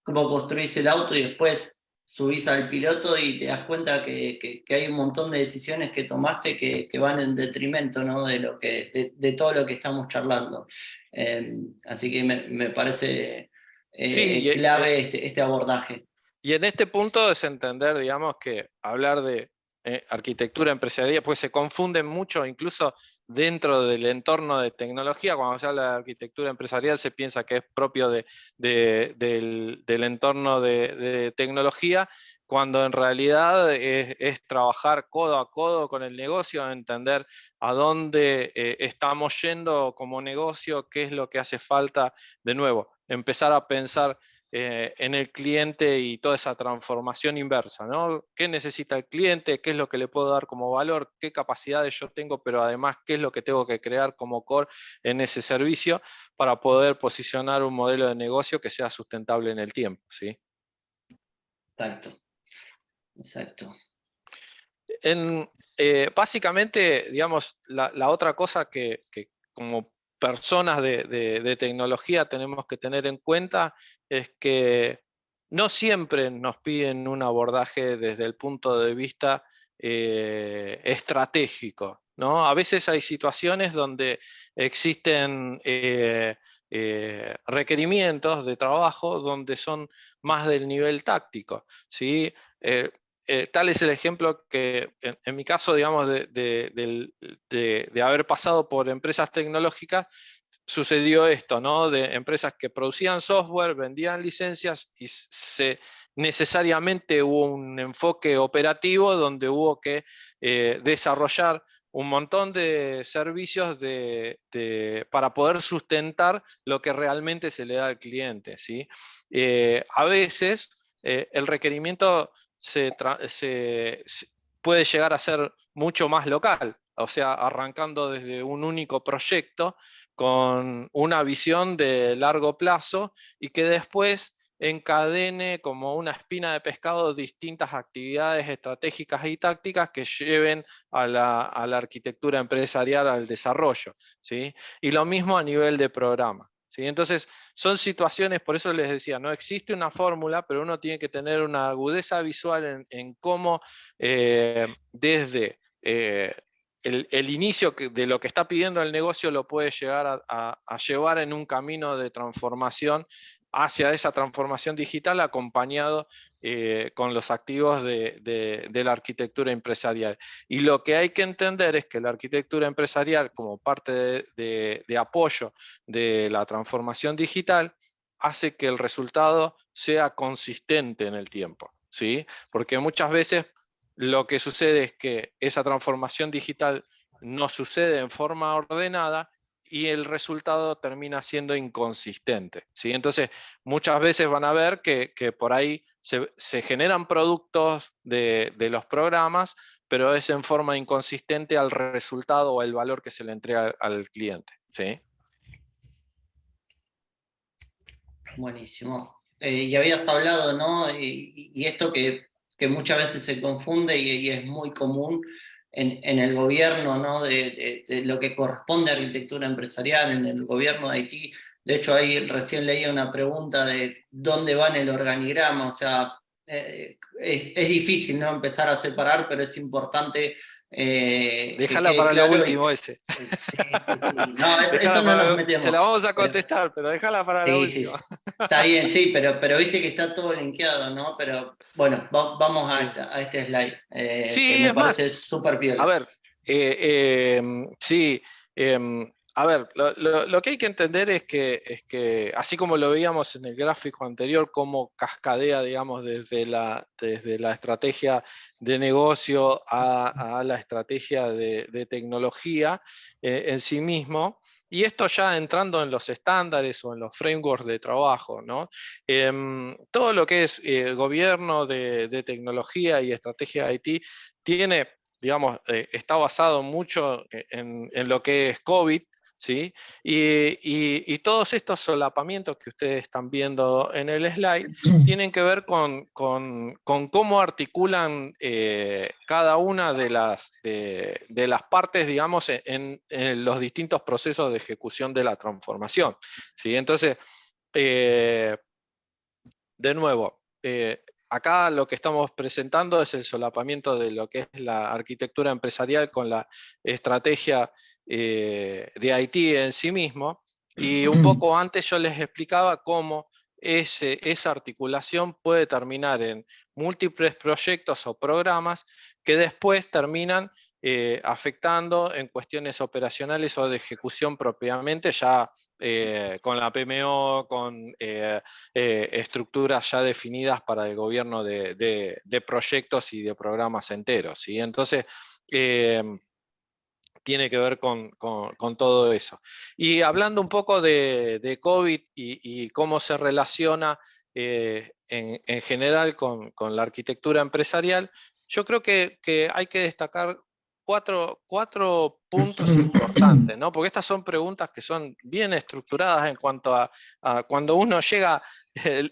cómo construís el auto y después subís al piloto y te das cuenta que hay un montón de decisiones que tomaste que van en detrimento, ¿no? de todo lo que estamos charlando. Así que me parece Sí, clave este abordaje. y en este punto es entender, digamos, que hablar de arquitectura empresarial, pues se confunden mucho, incluso dentro del entorno de tecnología. Cuando se habla de arquitectura empresarial se piensa que es propio del entorno de tecnología, cuando en realidad es trabajar codo a codo con el negocio, entender a dónde estamos yendo como negocio, qué es lo que hace falta, de nuevo, empezar a pensar en el cliente y toda esa transformación inversa, ¿no? ¿Qué necesita el cliente? ¿Qué es lo que le puedo dar como valor? ¿Qué capacidades yo tengo? Pero además, ¿qué es lo que tengo que crear como core en ese servicio para poder posicionar un modelo de negocio que sea sustentable en el tiempo, ¿sí? Exacto. Básicamente, digamos, la otra cosa que como personas de tecnología tenemos que tener en cuenta es que no siempre nos piden un abordaje desde el punto de vista estratégico, ¿no? A veces hay situaciones donde existen requerimientos de trabajo donde son más del nivel táctico, ¿sí? Tal es el ejemplo que en mi caso, digamos, de haber pasado por empresas tecnológicas, sucedió esto, ¿no? De empresas que producían software, vendían licencias y necesariamente hubo un enfoque operativo donde hubo que desarrollar un montón de servicios para poder sustentar lo que realmente se le da al cliente, ¿sí? A veces el requerimiento puede llegar a ser mucho más local, o sea, arrancando desde un único proyecto con una visión de largo plazo y que después encadene como una espina de pescado distintas actividades estratégicas y tácticas que lleven a la arquitectura empresarial, al desarrollo, ¿sí? Y lo mismo a nivel de programa. ¿Sí? Entonces, son situaciones, por eso les decía, no existe una fórmula, pero uno tiene que tener una agudeza visual en cómo desde el inicio de lo que está pidiendo el negocio lo puede llegar a llevar en un camino de transformación hacia esa transformación digital acompañado con los activos de la arquitectura empresarial. Y lo que hay que entender es que la arquitectura empresarial, como parte de apoyo de la transformación digital, hace que el resultado sea consistente en el tiempo, ¿sí? Porque muchas veces lo que sucede es que esa transformación digital no sucede en forma ordenada y el resultado termina siendo inconsistente, ¿sí? Entonces, muchas veces van a ver que por ahí se generan productos de los programas, pero es en forma inconsistente al resultado o al valor que se le entrega al cliente, ¿sí? Buenísimo. Y habías hablado, ¿no? Y esto que muchas veces se confunde y es muy común en el gobierno, ¿no? De lo que corresponde a arquitectura empresarial, en el gobierno de Haití. De hecho, ahí recién leía una pregunta de dónde va en el organigrama. O sea, es difícil, ¿no? Empezar a separar, pero es importante que Déjala quede para lo claro. último ese. Sí, sí. No, esto Déjala no nos se metemos. la vamos a Pero, contestar, pero déjala para lo sí, sí, último. sí. Está bien, sí, pero viste que está todo linkeado, ¿no? Pero bueno, vamos Sí. a este slide, que Sí, me es más, parece súper a piola. ver, sí, a ver, lo que hay que entender es que, así como lo veíamos en el gráfico anterior, cómo cascadea, digamos, desde la estrategia de negocio a la estrategia de tecnología en sí mismo, y esto ya entrando en los estándares o en los frameworks de trabajo, ¿no? Todo lo que es gobierno de tecnología y estrategia de IT tiene, digamos, está basado mucho en lo que es COVID, ¿sí? Y todos estos solapamientos que ustedes están viendo en el slide tienen que ver con cómo articulan cada una de las partes, digamos, en los distintos procesos de ejecución de la transformación, ¿sí? Entonces, de nuevo, acá lo que estamos presentando es el solapamiento de lo que es la arquitectura empresarial con la estrategia de IT en sí mismo. Y un poco antes yo les explicaba cómo esa articulación puede terminar en múltiples proyectos o programas que después terminan afectando en cuestiones operacionales o de ejecución propiamente, ya con la PMO, con estructuras ya definidas para el gobierno de proyectos y de programas enteros, ¿sí? Entonces, tiene que ver con todo eso. Y hablando un poco de COVID y cómo se relaciona en general con la arquitectura empresarial, yo creo que hay que destacar cuatro puntos importantes, ¿no? Porque estas son preguntas que son bien estructuradas en cuanto a cuando uno llega,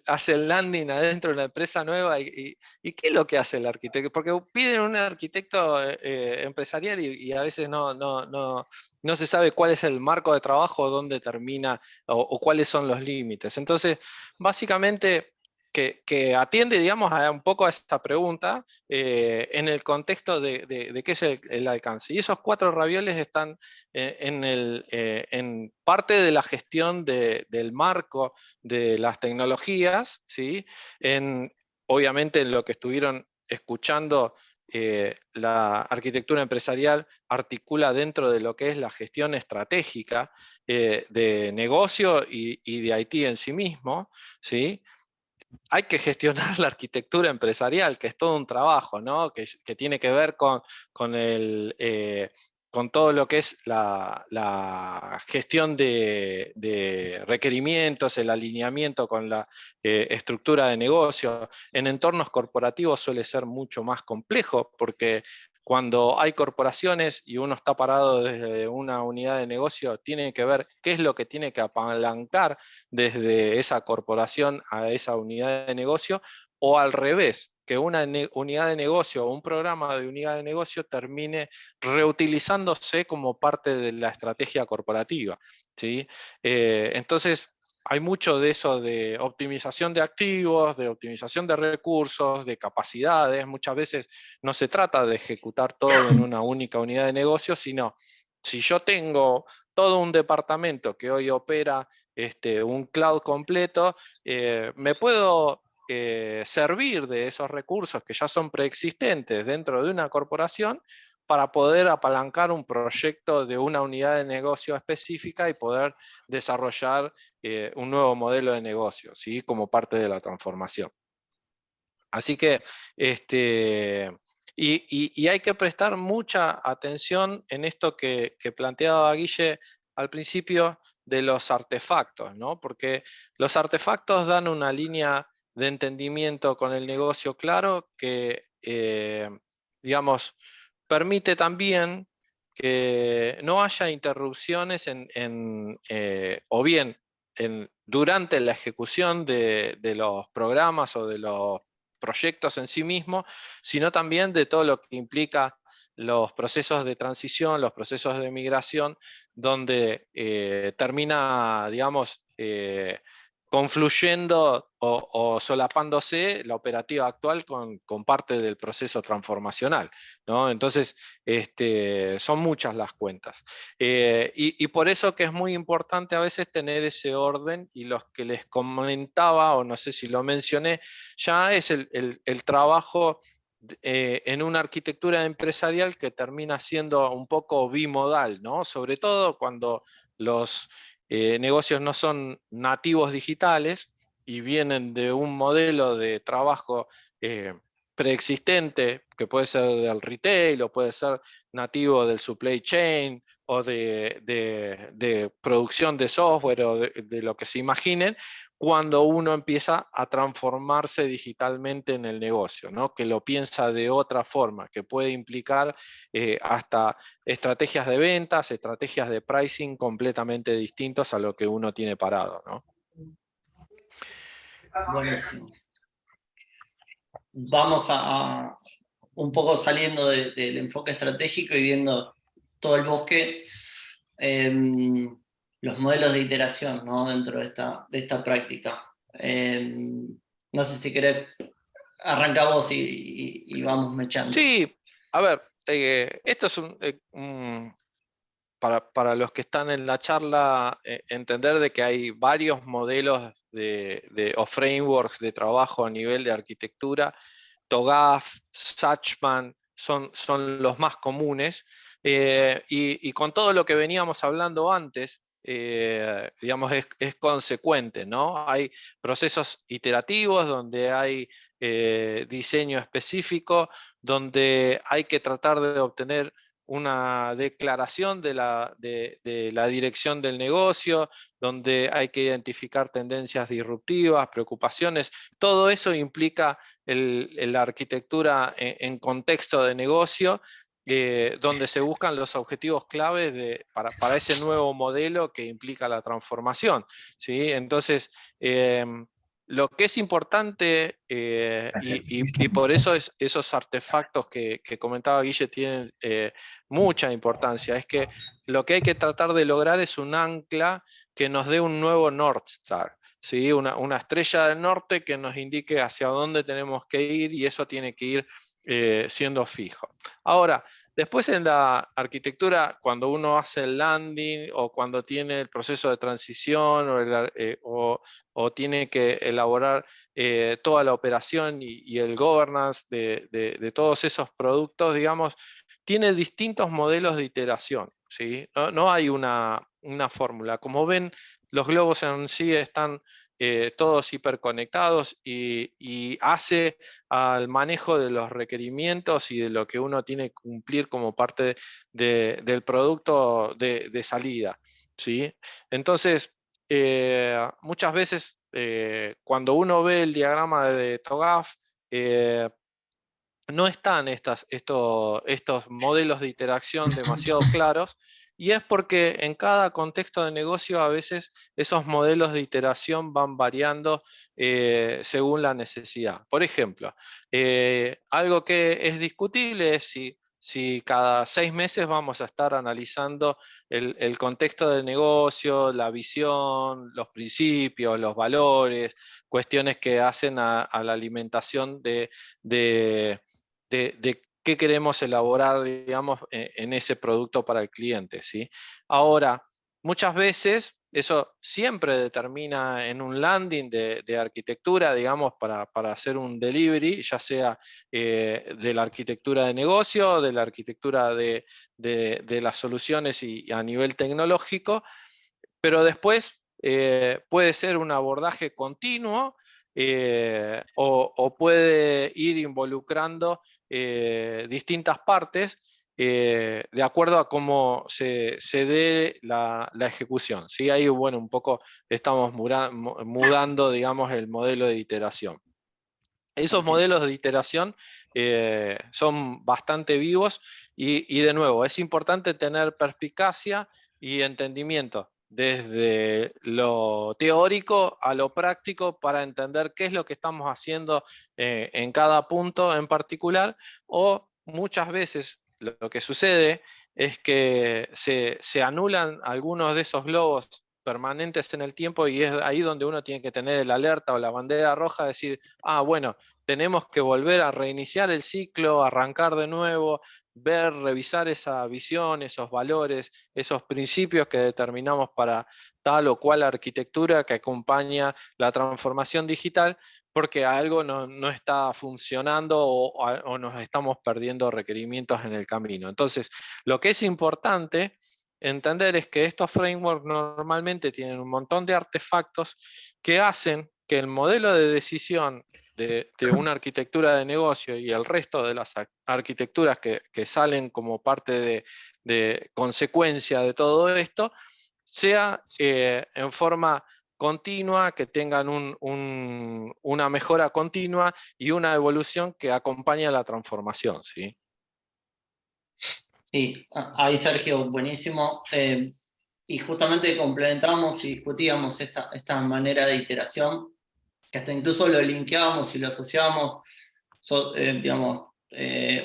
hace el landing adentro de una empresa nueva y qué es lo que hace el arquitecto. Porque piden un arquitecto empresarial y a veces no se sabe cuál es el marco de trabajo, dónde termina o cuáles son los límites. Entonces, básicamente, que atiende, digamos, un poco a esta pregunta en el contexto de qué es el alcance. Y esos 4 ravioles están en parte de la gestión del marco de las tecnologías, ¿sí? Obviamente en lo que estuvieron escuchando, la arquitectura empresarial articula dentro de lo que es la gestión estratégica de negocio y de IT en sí mismo, ¿sí? Hay que gestionar la arquitectura empresarial, que es todo un trabajo, ¿no? Que tiene que ver con todo lo que es la gestión de requerimientos, el alineamiento con la estructura de negocio. En entornos corporativos suele ser mucho más complejo porque cuando hay corporaciones y uno está parado desde una unidad de negocio, tiene que ver qué es lo que tiene que apalancar desde esa corporación a esa unidad de negocio, o al revés, que una unidad de negocio o un programa de unidad de negocio termine reutilizándose como parte de la estrategia corporativa, ¿sí? Entonces, hay mucho de eso de optimización de activos, de optimización de recursos, de capacidades. Muchas veces no se trata de ejecutar todo en una única unidad de negocio, sino si yo tengo todo un departamento que hoy opera un cloud completo, me puedo servir de esos recursos que ya son preexistentes dentro de una corporación para poder apalancar un proyecto de una unidad de negocio específica y poder desarrollar un nuevo modelo de negocio, ¿sí? Como parte de la transformación. Así que, y hay que prestar mucha atención en esto que planteaba Guille al principio de los artefactos, ¿no? Porque los artefactos dan una línea de entendimiento con el negocio claro que, digamos, permite también que no haya interrupciones o bien durante la ejecución de los programas o de los proyectos en sí mismos, sino también de todo lo que implica los procesos de transición, los procesos de migración, donde termina, digamos, confluyendo o solapándose la operativa actual con parte del proceso transformacional, ¿no? Entonces, son muchas las cuentas. Y por eso que es muy importante a veces tener ese orden, y los que les comentaba, o no sé si lo mencioné, ya es el trabajo en una arquitectura empresarial que termina siendo un poco bimodal, ¿no? Sobre todo cuando los negocios no son nativos digitales y vienen de un modelo de trabajo preexistente, que puede ser del retail o puede ser nativo del supply chain o de producción de software o de lo que se imaginen, cuando uno empieza a transformarse digitalmente en el negocio, ¿no? Que lo piensa de otra forma, que puede implicar hasta estrategias de ventas, estrategias de pricing completamente distintos a lo que uno tiene parado, ¿no? Buenísimo. Vamos a un poco saliendo del enfoque estratégico y viendo todo el bosque, los modelos de iteración, ¿no? Dentro de esta práctica. No sé si querés, arranca vos y vamos mechando. Sí, a ver, esto es para los que están en la charla, entender de que hay varios modelos o frameworks de trabajo a nivel de arquitectura. TOGAF, Satchman son los más comunes, y con todo lo que veníamos hablando antes, digamos, es consecuente, ¿no? Hay procesos iterativos donde hay diseño específico, donde hay que tratar de obtener una declaración de la dirección del negocio, donde hay que identificar tendencias disruptivas, preocupaciones. Todo eso implica la arquitectura en contexto de negocio, donde se buscan los objetivos claves para ese nuevo modelo que implica la transformación, ¿sí? Entonces, lo que es importante, y por eso esos artefactos que comentaba Guille tienen mucha importancia, es que lo que hay que tratar de lograr es un ancla que nos dé un nuevo North Star, ¿sí? Una estrella del norte que nos indique hacia dónde tenemos que ir, y eso tiene que ir siendo fijo. Ahora, después en la arquitectura, cuando uno hace el landing o cuando tiene el proceso de transición o tiene que elaborar toda la operación y el governance de todos esos productos, digamos, tiene distintos modelos de iteración, ¿sí? No hay una fórmula. Como ven, los globos en sí están todos hiperconectados y hace al manejo de los requerimientos y de lo que uno tiene que cumplir como parte del producto de salida, ¿sí? Entonces, muchas veces cuando uno ve el diagrama de TOGAF, no están estos modelos de interacción demasiado claros, y es porque en cada contexto de negocio a veces esos modelos de iteración van variando según la necesidad. Por ejemplo, algo que es discutible es si cada 6 meses vamos a estar analizando el contexto del negocio, la visión, los principios, los valores, cuestiones que hacen a la alimentación de qué queremos elaborar, digamos, en ese producto para el cliente, ¿sí? Ahora, muchas veces eso siempre determina en un landing de arquitectura, digamos, para hacer un delivery, ya sea de la arquitectura de negocio, de la arquitectura de las soluciones y a nivel tecnológico, pero después puede ser un abordaje continuo, o puede ir involucrando distintas partes, de acuerdo a cómo se dé la ejecución, ¿sí? Ahí, bueno, un poco estamos mudando, digamos, el modelo de iteración. Esos Así es. modelos de iteración son bastante vivos y de nuevo, es importante tener perspicacia y entendimiento desde lo teórico a lo práctico para entender qué es lo que estamos haciendo en cada punto en particular, o muchas veces lo que sucede es que se anulan algunos de esos globos permanentes en el tiempo y es ahí donde uno tiene que tener el alerta o la bandera roja, decir, ah, bueno, tenemos que volver a reiniciar el ciclo, arrancar de nuevo, ver, revisar esa visión, esos valores, esos principios que determinamos para tal o cual arquitectura que acompaña la transformación digital, porque algo no está funcionando o nos estamos perdiendo requerimientos en el camino. Entonces, lo que es importante entender es que estos frameworks normalmente tienen un montón de artefactos que hacen que el modelo de decisión de una arquitectura de negocio y el resto de las arquitecturas que salen como parte de consecuencia de todo esto, sea en forma continua, que tengan una mejora continua y una evolución que acompañe a la transformación, ¿sí? Sí, ahí Sergio, buenísimo. Y justamente complementamos y discutíamos esta manera de iteración, que hasta incluso lo linkeábamos y lo asociábamos, digamos,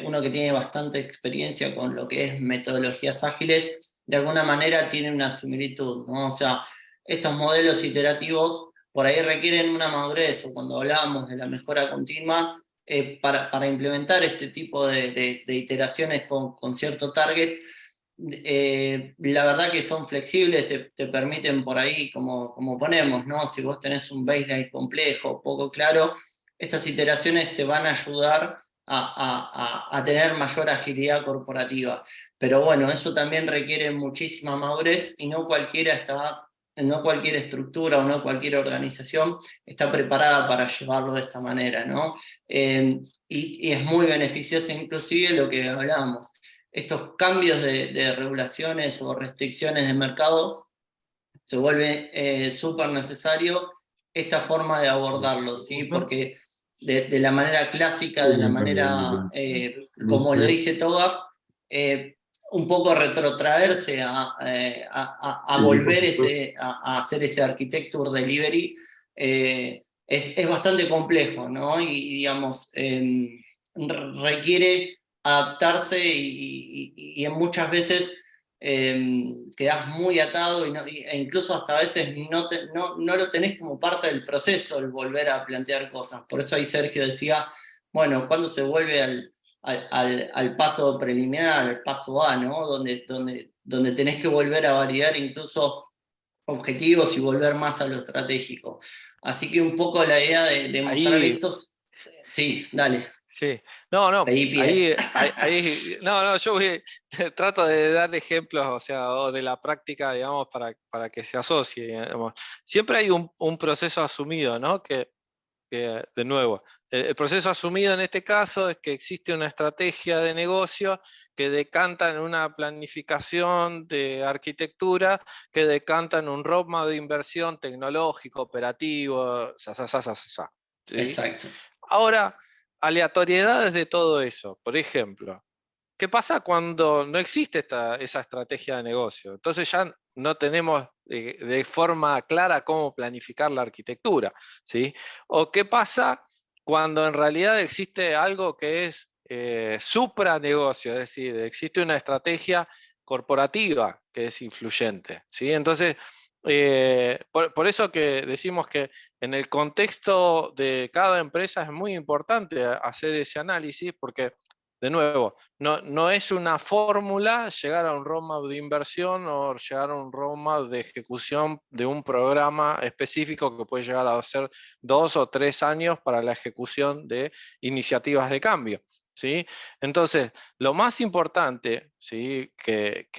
uno que tiene bastante experiencia con lo que es metodologías ágiles, de alguna manera tiene una similitud, ¿no? O sea, estos modelos iterativos por ahí requieren una madurez, o cuando hablábamos de la mejora continua, para implementar este tipo de iteraciones con cierto target, la verdad que son flexibles, te permiten por ahí, como ponemos, ¿no? Si vos tenés un baseline complejo, poco claro, estas iteraciones te van a ayudar a tener mayor agilidad corporativa. Pero bueno, eso también requiere muchísima madurez y no cualquier estructura o no cualquier organización está preparada para llevarlo de esta manera, ¿no? Y es muy beneficioso inclusive lo que hablábamos, estos cambios de regulaciones o restricciones de mercado, se vuelve súper necesario esta forma de abordarlo, ¿sí? Porque de la manera clásica, de la manera como lo dice Togaf, un poco retrotraerse a volver a hacer ese architecture delivery es bastante complejo, ¿no? Y digamos, requiere adaptarse y en muchas veces quedás muy atado e incluso hasta a veces no lo tenés como parte del proceso el volver a plantear cosas. Por eso ahí Sergio decía, bueno, cuando se vuelve al paso preliminar, al paso A, ¿no? Donde tenés que volver a validar incluso objetivos y volver más a lo estratégico. Así que un poco la idea de mostrar Ahí, estos... Sí, dale. sí, no, Pedí pie. no, trato de dar ejemplos, o sea, o de la práctica, digamos, para que se asocie, digamos. Siempre hay un proceso asumido, ¿no? Que, de nuevo, el proceso asumido en este caso es que existe una estrategia de negocio que decanta en una planificación de arquitectura, que decanta en un roadmap de inversión tecnológico, operativo, ¿sí? Exacto. Ahora, aleatoriedades de todo eso. Por ejemplo, ¿qué pasa cuando no existe esa estrategia de negocio? Entonces ya no tenemos de forma clara cómo planificar la arquitectura, ¿sí? ¿O qué pasa cuando en realidad existe algo que es supranegocio? Es decir, existe una estrategia corporativa que es influyente, ¿sí? Entonces, por eso que decimos que en el contexto de cada empresa es muy importante hacer ese análisis, porque, de nuevo, no es una fórmula llegar a un roadmap de inversión o llegar a un roadmap de ejecución de un programa específico que puede llegar a ser 2 o 3 años para la ejecución de iniciativas de cambio, ¿sí? Entonces, lo más importante, ¿sí? que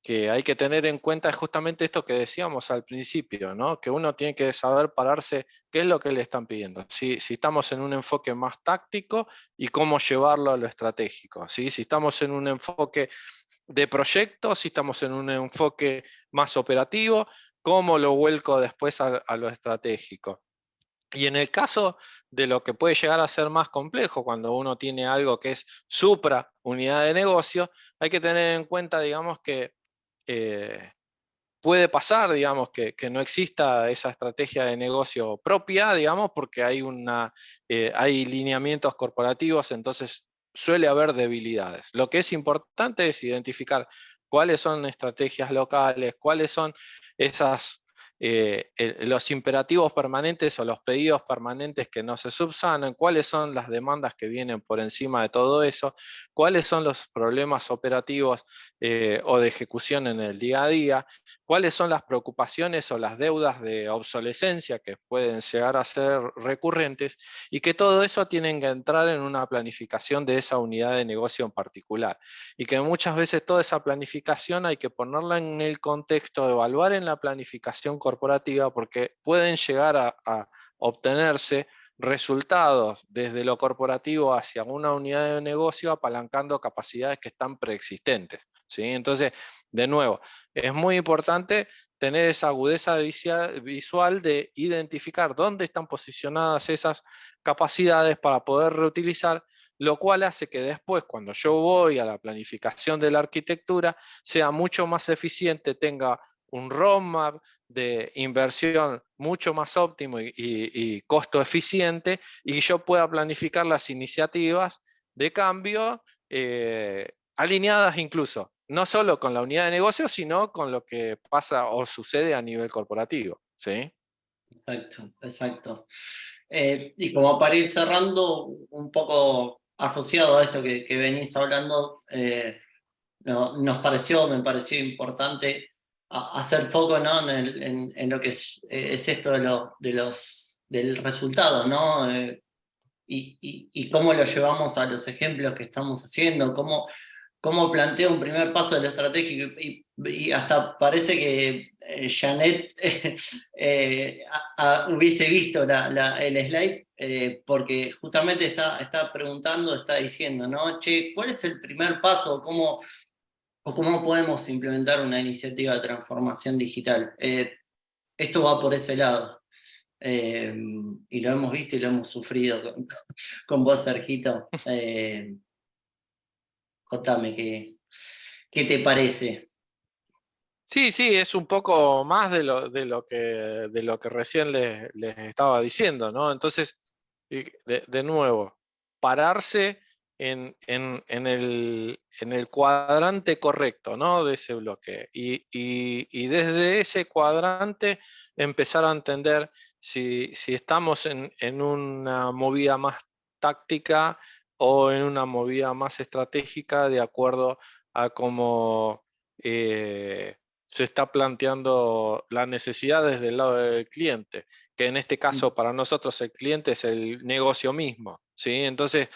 que hay que tener en cuenta es justamente esto que decíamos al principio, ¿no? Que uno tiene que saber pararse qué es lo que le están pidiendo. Si estamos en un enfoque más táctico y cómo llevarlo a lo estratégico, ¿sí? Si estamos en un enfoque de proyecto, si estamos en un enfoque más operativo, cómo lo vuelco después a lo estratégico. Y en el caso de lo que puede llegar a ser más complejo, cuando uno tiene algo que es supra unidad de negocio, hay que tener en cuenta, digamos, que puede pasar, digamos, que no exista esa estrategia de negocio propia, digamos, porque hay lineamientos corporativos, entonces suele haber debilidades. Lo que es importante es identificar cuáles son estrategias locales, cuáles son los imperativos permanentes o los pedidos permanentes que no se subsanan, cuáles son las demandas que vienen por encima de todo eso, cuáles son los problemas operativos o de ejecución en el día a día, cuáles son las preocupaciones o las deudas de obsolescencia que pueden llegar a ser recurrentes, y que todo eso tiene que entrar en una planificación de esa unidad de negocio en particular. Y que muchas veces toda esa planificación hay que ponerla en el contexto, evaluar en la planificación corporativa, porque pueden llegar a obtenerse resultados desde lo corporativo hacia una unidad de negocio apalancando capacidades que están preexistentes, ¿sí? Entonces, de nuevo, es muy importante tener esa agudeza visual de identificar dónde están posicionadas esas capacidades para poder reutilizar, lo cual hace que después, cuando yo voy a la planificación de la arquitectura, sea mucho más eficiente, tenga un roadmap de inversión mucho más óptimo y costo eficiente, y yo pueda planificar las iniciativas de cambio alineadas incluso, no solo con la unidad de negocio, sino con lo que pasa o sucede a nivel corporativo, ¿sí? Exacto, exacto. Y como para ir cerrando, un poco asociado a esto que venís hablando, me pareció importante hacer foco, ¿no? en lo que es esto del resultado, ¿no? Y cómo lo llevamos a los ejemplos que estamos haciendo, cómo plantea un primer paso de lo estratégico, y hasta parece que Janet hubiese visto el slide, porque justamente está preguntando, está diciendo, ¿no? Che, ¿cuál es el primer paso? ¿O cómo podemos implementar una iniciativa de transformación digital? Esto va por ese lado. Y lo hemos visto y lo hemos sufrido con vos, Sergito. Contame, ¿qué te parece? Sí, sí, es un poco más de lo que recién les estaba diciendo, ¿no? Entonces, de nuevo, pararse en el cuadrante correcto, ¿no? De ese bloque. Y desde ese cuadrante empezar a entender si estamos en una movida más táctica o en una movida más estratégica, de acuerdo a cómo se está planteando las necesidades del lado del cliente, que en este caso para nosotros el cliente es el negocio mismo, ¿sí? Entonces,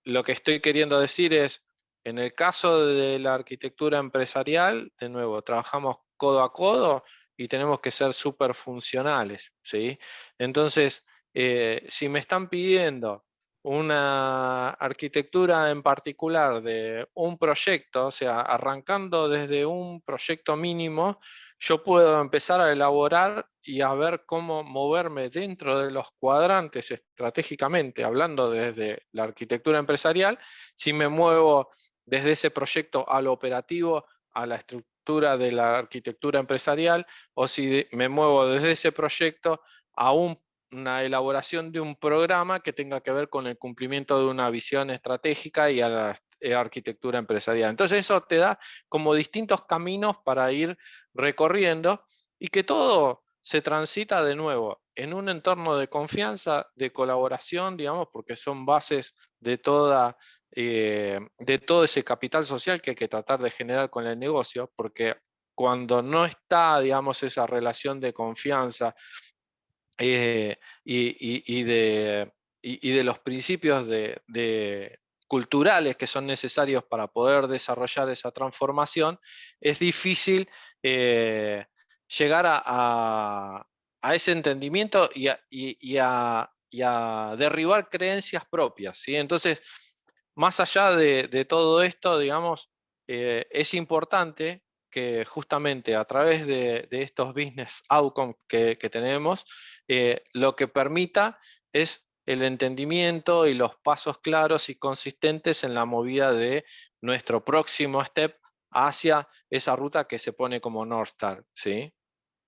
lo que estoy queriendo decir es, en el caso de la arquitectura empresarial, de nuevo, trabajamos codo a codo y tenemos que ser súper funcionales, ¿sí? Entonces, si me están pidiendo una arquitectura en particular de un proyecto, o sea, arrancando desde un proyecto mínimo, yo puedo empezar a elaborar y a ver cómo moverme dentro de los cuadrantes estratégicamente, hablando desde la arquitectura empresarial, si me muevo desde ese proyecto a lo operativo, a la estructura de la arquitectura empresarial, o si me muevo desde ese proyecto a una elaboración de un programa que tenga que ver con el cumplimiento de una visión estratégica y a la arquitectura empresarial. Entonces eso te da como distintos caminos para ir recorriendo, y que todo se transita de nuevo en un entorno de confianza, de colaboración, digamos, porque son bases de todo ese capital social que hay que tratar de generar con el negocio, porque cuando no está, digamos, esa relación de confianza y de los principios de culturales que son necesarios para poder desarrollar esa transformación, es difícil llegar a ese entendimiento y a derribar creencias propias, ¿sí? Entonces, más allá de todo esto, digamos, es importante que justamente a través de estos business outcomes que tenemos, lo que permita es el entendimiento y los pasos claros y consistentes en la movida de nuestro próximo step hacia esa ruta que se pone como North Star, ¿sí?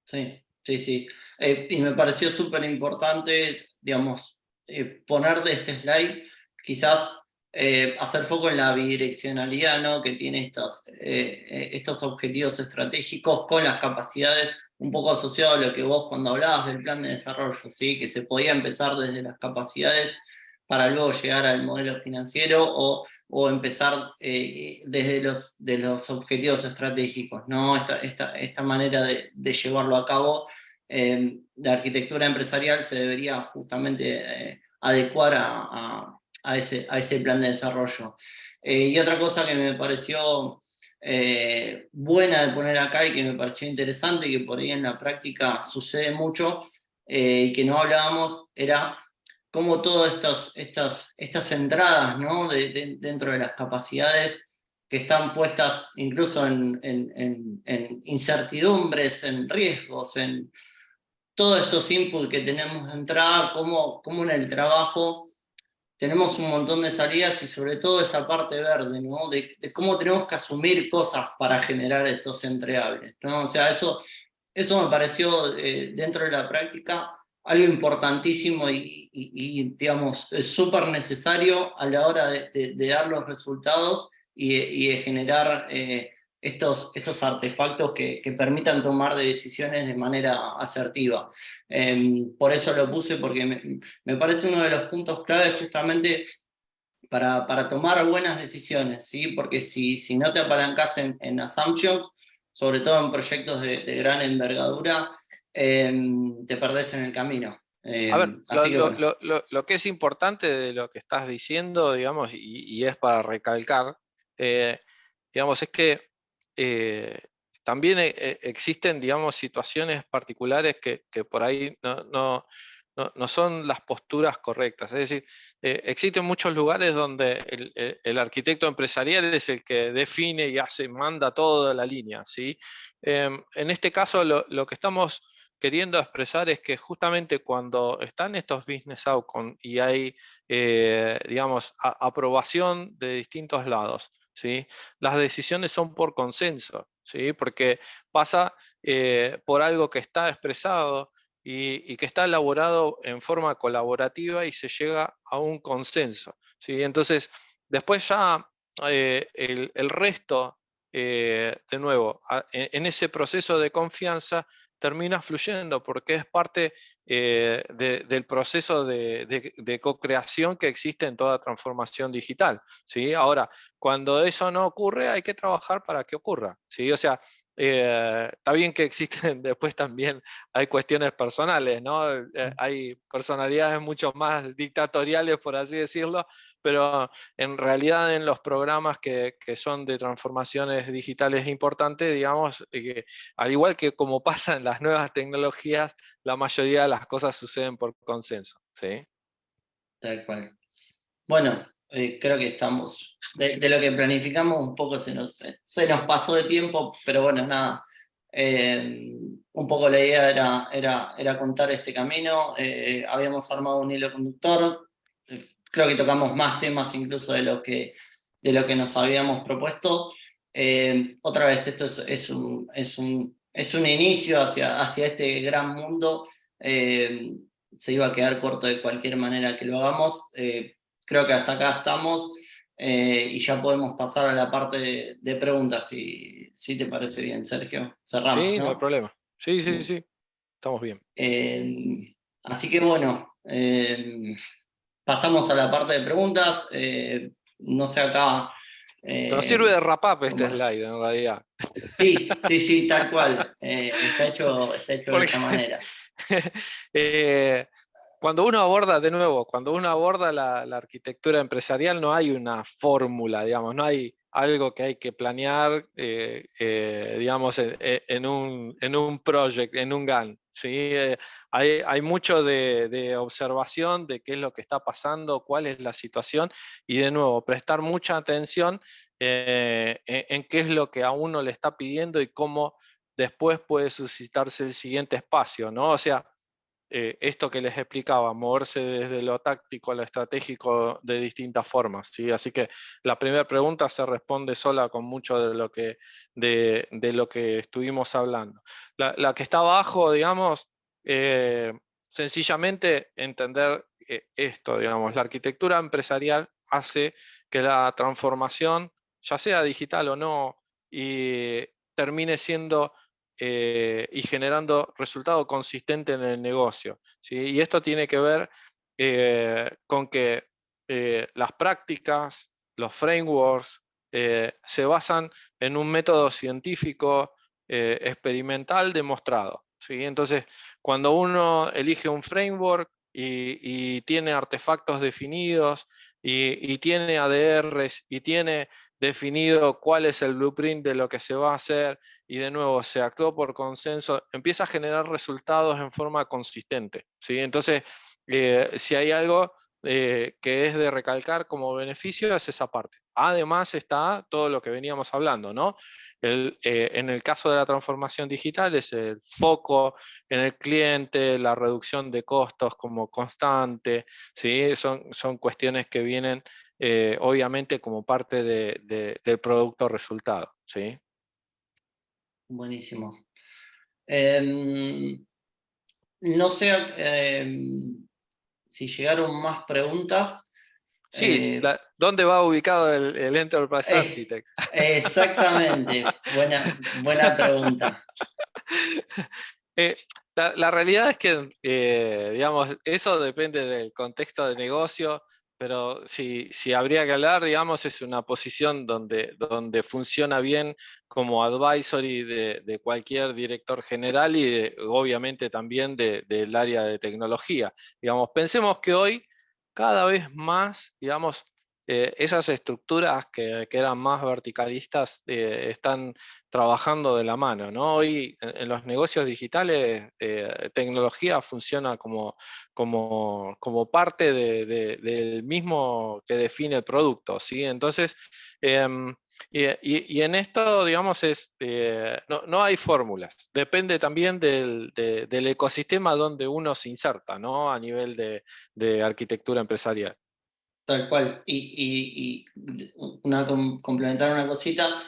Sí, sí, sí. Y me pareció súper importante, digamos, poner de este slide, quizás hacer foco en la bidireccionalidad, ¿no? Que tiene estos objetivos estratégicos con las capacidades, un poco asociado a lo que vos cuando hablabas del plan de desarrollo, ¿sí? Que se podía empezar desde las capacidades para luego llegar al modelo financiero o empezar desde los objetivos estratégicos, ¿no? Esta manera de llevarlo a cabo, la arquitectura empresarial se debería justamente adecuar a ese plan de desarrollo. Y otra cosa que me pareció buena de poner acá y que me pareció interesante y que por ahí en la práctica sucede mucho y que no hablábamos era cómo todas estas entradas, ¿no? Dentro de las capacidades que están puestas incluso en incertidumbres, en riesgos, en todos estos inputs que tenemos de entrada, cómo en el trabajo tenemos un montón de salidas y sobre todo esa parte verde, ¿no? De cómo tenemos que asumir cosas para generar estos entregables, ¿no? O sea, eso me pareció dentro de la práctica algo importantísimo y digamos, es súper necesario a la hora de dar los resultados y de generar estos artefactos que permitan tomar decisiones de manera asertiva. Por eso lo puse, porque me parece uno de los puntos claves justamente para tomar buenas decisiones, ¿sí? Porque si no te apalancas en assumptions, sobre todo en proyectos de gran envergadura, te perdés en el camino. A ver, Así que bueno. lo que es importante de lo que estás diciendo, digamos, y es para recalcar, digamos, es que también existen, digamos, situaciones particulares que por ahí no son las posturas correctas. Es decir, existen muchos lugares donde el arquitecto empresarial es el que define y manda toda la línea, ¿sí? En este caso, lo que estamos queriendo expresar es que justamente cuando están estos business outcomes y hay, digamos, aprobación de distintos lados, ¿sí? Las decisiones son por consenso, ¿sí? Porque pasa por algo que está expresado y que está elaborado en forma colaborativa y se llega a un consenso, ¿sí? Entonces, después ya el resto, de nuevo, en ese proceso de confianza, termina fluyendo porque es parte del proceso de co-creación que existe en toda transformación digital, ¿sí? Ahora, cuando eso no ocurre, hay que trabajar para que ocurra, ¿sí? O sea, está bien que existen después también, hay cuestiones personales, ¿no? Hay personalidades mucho más dictatoriales, por así decirlo, pero en realidad en los programas que son de transformaciones digitales importantes, digamos, al igual que como pasa en las nuevas tecnologías, la mayoría de las cosas suceden por consenso, ¿sí? Tal cual. Bueno, creo que estamos, de lo que planificamos un poco se nos pasó de tiempo, pero bueno, nada. Un poco la idea era contar este camino. Habíamos armado un hilo conductor. Creo que tocamos más temas incluso de lo que nos habíamos propuesto. Otra vez, esto es un inicio hacia este gran mundo. Se iba a quedar corto de cualquier manera que lo hagamos. Creo que hasta acá estamos y ya podemos pasar a la parte de preguntas, si te parece bien, Sergio. Cerramos, Sí, no hay ¿no? problema. Sí, estamos bien. Así que bueno, pasamos a la parte de preguntas. No sé acá. Nos sirve de wrap-up este Bueno, slide, en realidad. sí, tal cual. Está hecho de Porque, esa manera. cuando uno aborda, de nuevo, cuando uno aborda la arquitectura empresarial, no hay una fórmula, digamos, no hay algo que hay que planear, digamos, en un project, en un GAN, ¿sí? Hay mucho de observación de qué es lo que está pasando, cuál es la situación, y de nuevo, prestar mucha atención en qué es lo que a uno le está pidiendo y cómo después puede suscitarse el siguiente espacio, ¿no? O sea, esto que les explicaba, moverse desde lo táctico a lo estratégico de distintas formas, ¿sí? Así que la primera pregunta se responde sola con mucho de lo que estuvimos hablando. La que está abajo, digamos, sencillamente entender esto, digamos, la arquitectura empresarial hace que la transformación, ya sea digital o no, y termine siendo y generando resultado consistente en el negocio, ¿sí? Y esto tiene que ver con que las prácticas, los frameworks, se basan en un método científico experimental demostrado, ¿sí? Entonces, cuando uno elige un framework y tiene artefactos definidos y tiene ADRs y tiene definido cuál es el blueprint de lo que se va a hacer, y de nuevo se actuó por consenso, empieza a generar resultados en forma consistente, ¿sí? Entonces, si hay algo que es de recalcar como beneficio, es esa parte. Además está todo lo que veníamos hablando, ¿no? En el caso de la transformación digital es el foco en el cliente, la reducción de costos como constante, ¿sí? Son cuestiones que vienen obviamente como parte del producto resultado, ¿sí? Buenísimo. No sé si llegaron más preguntas. Sí, Eh, ¿dónde va ubicado el Enterprise es, Architect? exactamente, buena pregunta. Eh, la realidad es que, digamos, eso depende del contexto de negocio, pero si habría que hablar, digamos, es una posición donde funciona bien como advisory de cualquier director general y obviamente también del área de tecnología. Digamos, pensemos que hoy cada vez más, digamos, esas estructuras que eran más verticalistas están trabajando de la mano, ¿no? Hoy en los negocios digitales, tecnología funciona como parte del mismo que define el producto, ¿sí? Entonces, y en esto, digamos, no hay fórmulas. Depende también del ecosistema donde uno se inserta, ¿no? A nivel de arquitectura empresarial. Tal cual. Y complementar una cosita.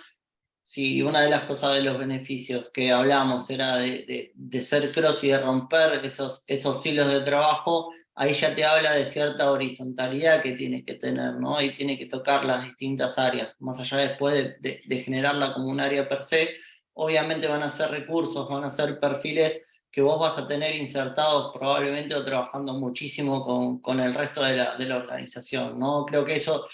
Sí, una de las cosas de los beneficios que hablamos era de ser cross y de romper esos hilos de trabajo, ahí ya te habla de cierta horizontalidad que tiene que tener, ¿no? Y tiene que tocar las distintas áreas, más allá después de generarla como un área per se, obviamente van a ser recursos, van a ser perfiles que vos vas a tener insertados probablemente o trabajando muchísimo con el resto de la organización, ¿no? Creo que eso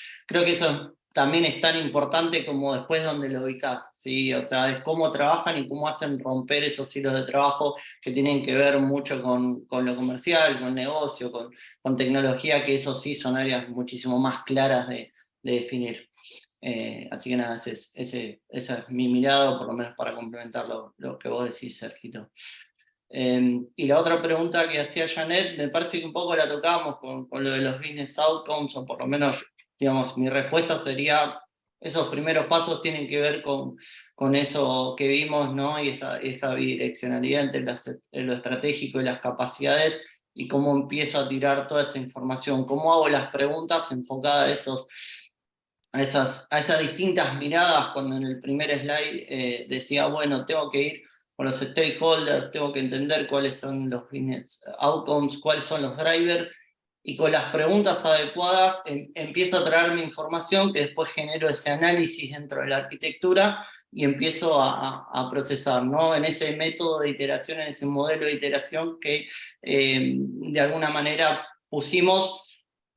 también es tan importante como después donde lo ubicás, ¿sí? O sea, es cómo trabajan y cómo hacen romper esos hilos de trabajo que tienen que ver mucho con lo comercial, con negocio, con tecnología, que eso sí son áreas muchísimo más claras de definir. Así que nada, esa es mi mirada, por lo menos para complementar lo que vos decís, Sergito. Y la otra pregunta que hacía Janet, me parece que un poco la tocamos con lo de los business outcomes, o por lo menos, digamos, mi respuesta sería, esos primeros pasos tienen que ver con eso que vimos, ¿no? Y esa bidireccionalidad entre lo estratégico y las capacidades, y cómo empiezo a tirar toda esa información, cómo hago las preguntas enfocadas a esas distintas miradas, cuando en el primer slide decía, bueno, tengo que ir con los stakeholders, tengo que entender cuáles son los business outcomes, cuáles son los drivers, y con las preguntas adecuadas empiezo a traerme información que después genero ese análisis dentro de la arquitectura y empiezo a procesar, ¿no? En ese método de iteración, en ese modelo de iteración que de alguna manera pusimos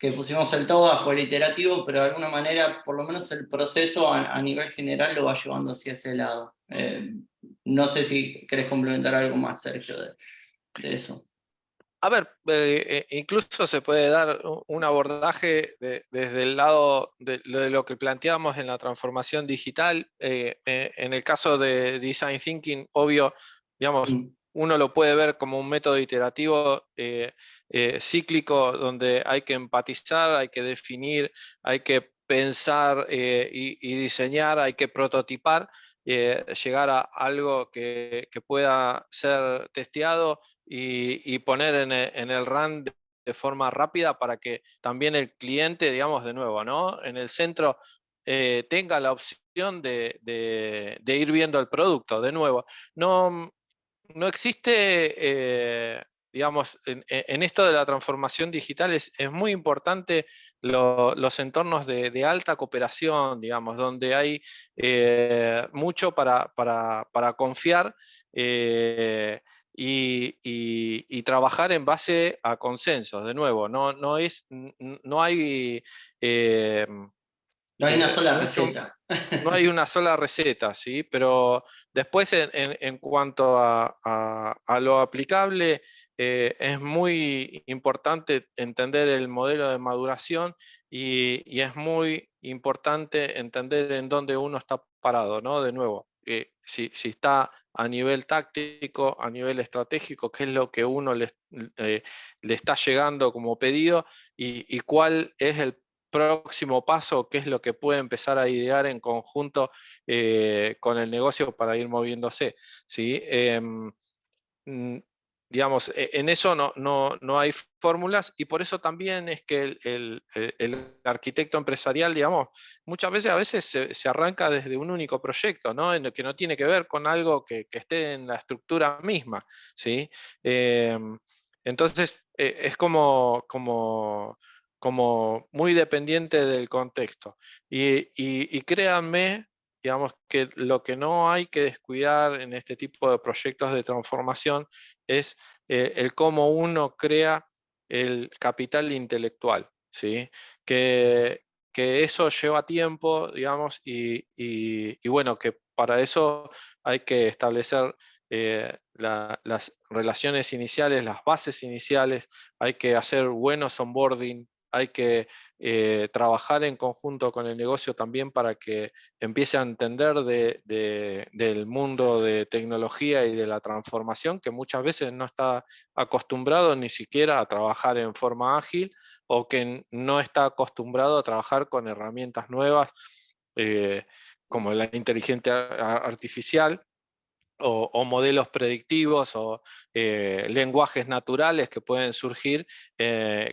el TOGA, fue el iterativo, pero de alguna manera, por lo menos el proceso a nivel general lo va llevando hacia ese lado. No sé si querés complementar algo más, Sergio, de eso. A ver, incluso se puede dar un abordaje desde el lado de lo que planteamos en la transformación digital. En el caso de Design Thinking, obvio, digamos, uno lo puede ver como un método iterativo cíclico, donde hay que empatizar, hay que definir, hay que pensar y diseñar, hay que prototipar, llegar a algo que pueda ser testeado y poner en el run de forma rápida para que también el cliente, digamos, de nuevo, ¿no? En el centro tenga la opción de ir viendo el producto. De nuevo, no existe, digamos, en esto de la transformación digital es muy importante los entornos de alta cooperación, digamos, donde hay mucho para confiar. Y trabajar en base a consensos, de nuevo, no hay No hay una sola mucho, receta. no hay una sola receta, ¿sí? Pero después en cuanto a lo aplicable, es muy importante entender el modelo de maduración y es muy importante entender en dónde uno está parado, ¿no? De nuevo, si está a nivel táctico, a nivel estratégico, qué es lo que uno le está llegando como pedido y cuál es el próximo paso, qué es lo que puede empezar a idear en conjunto con el negocio para ir moviéndose, ¿sí? Digamos, en eso no hay fórmulas y por eso también es que el arquitecto empresarial, digamos, muchas veces a veces se arranca desde un único proyecto, ¿no? Que no tiene que ver con algo que esté en la estructura misma, ¿sí? Entonces, es como muy dependiente del contexto. Y créanme, digamos, que lo que no hay que descuidar en este tipo de proyectos de transformación es el cómo uno crea el capital intelectual, ¿sí? Que eso lleva tiempo, digamos, y bueno, que para eso hay que establecer las relaciones iniciales, las bases iniciales, hay que hacer buenos onboarding, hay que trabajar en conjunto con el negocio también para que empiece a entender del mundo de tecnología y de la transformación, que muchas veces no está acostumbrado ni siquiera a trabajar en forma ágil o que no está acostumbrado a trabajar con herramientas nuevas como la inteligencia artificial o modelos predictivos o lenguajes naturales que pueden surgir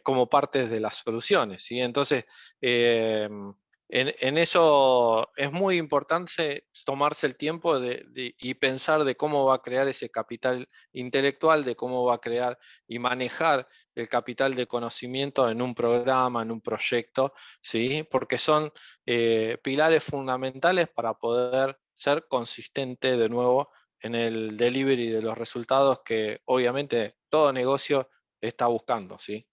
como partes de las soluciones, ¿sí? Entonces, en eso es muy importante tomarse el tiempo y pensar de cómo va a crear ese capital intelectual, de cómo va a crear y manejar el capital de conocimiento en un programa, en un proyecto, ¿sí? Porque son pilares fundamentales para poder ser consistente de nuevo en el delivery de los resultados que obviamente todo negocio está buscando, ¿sí?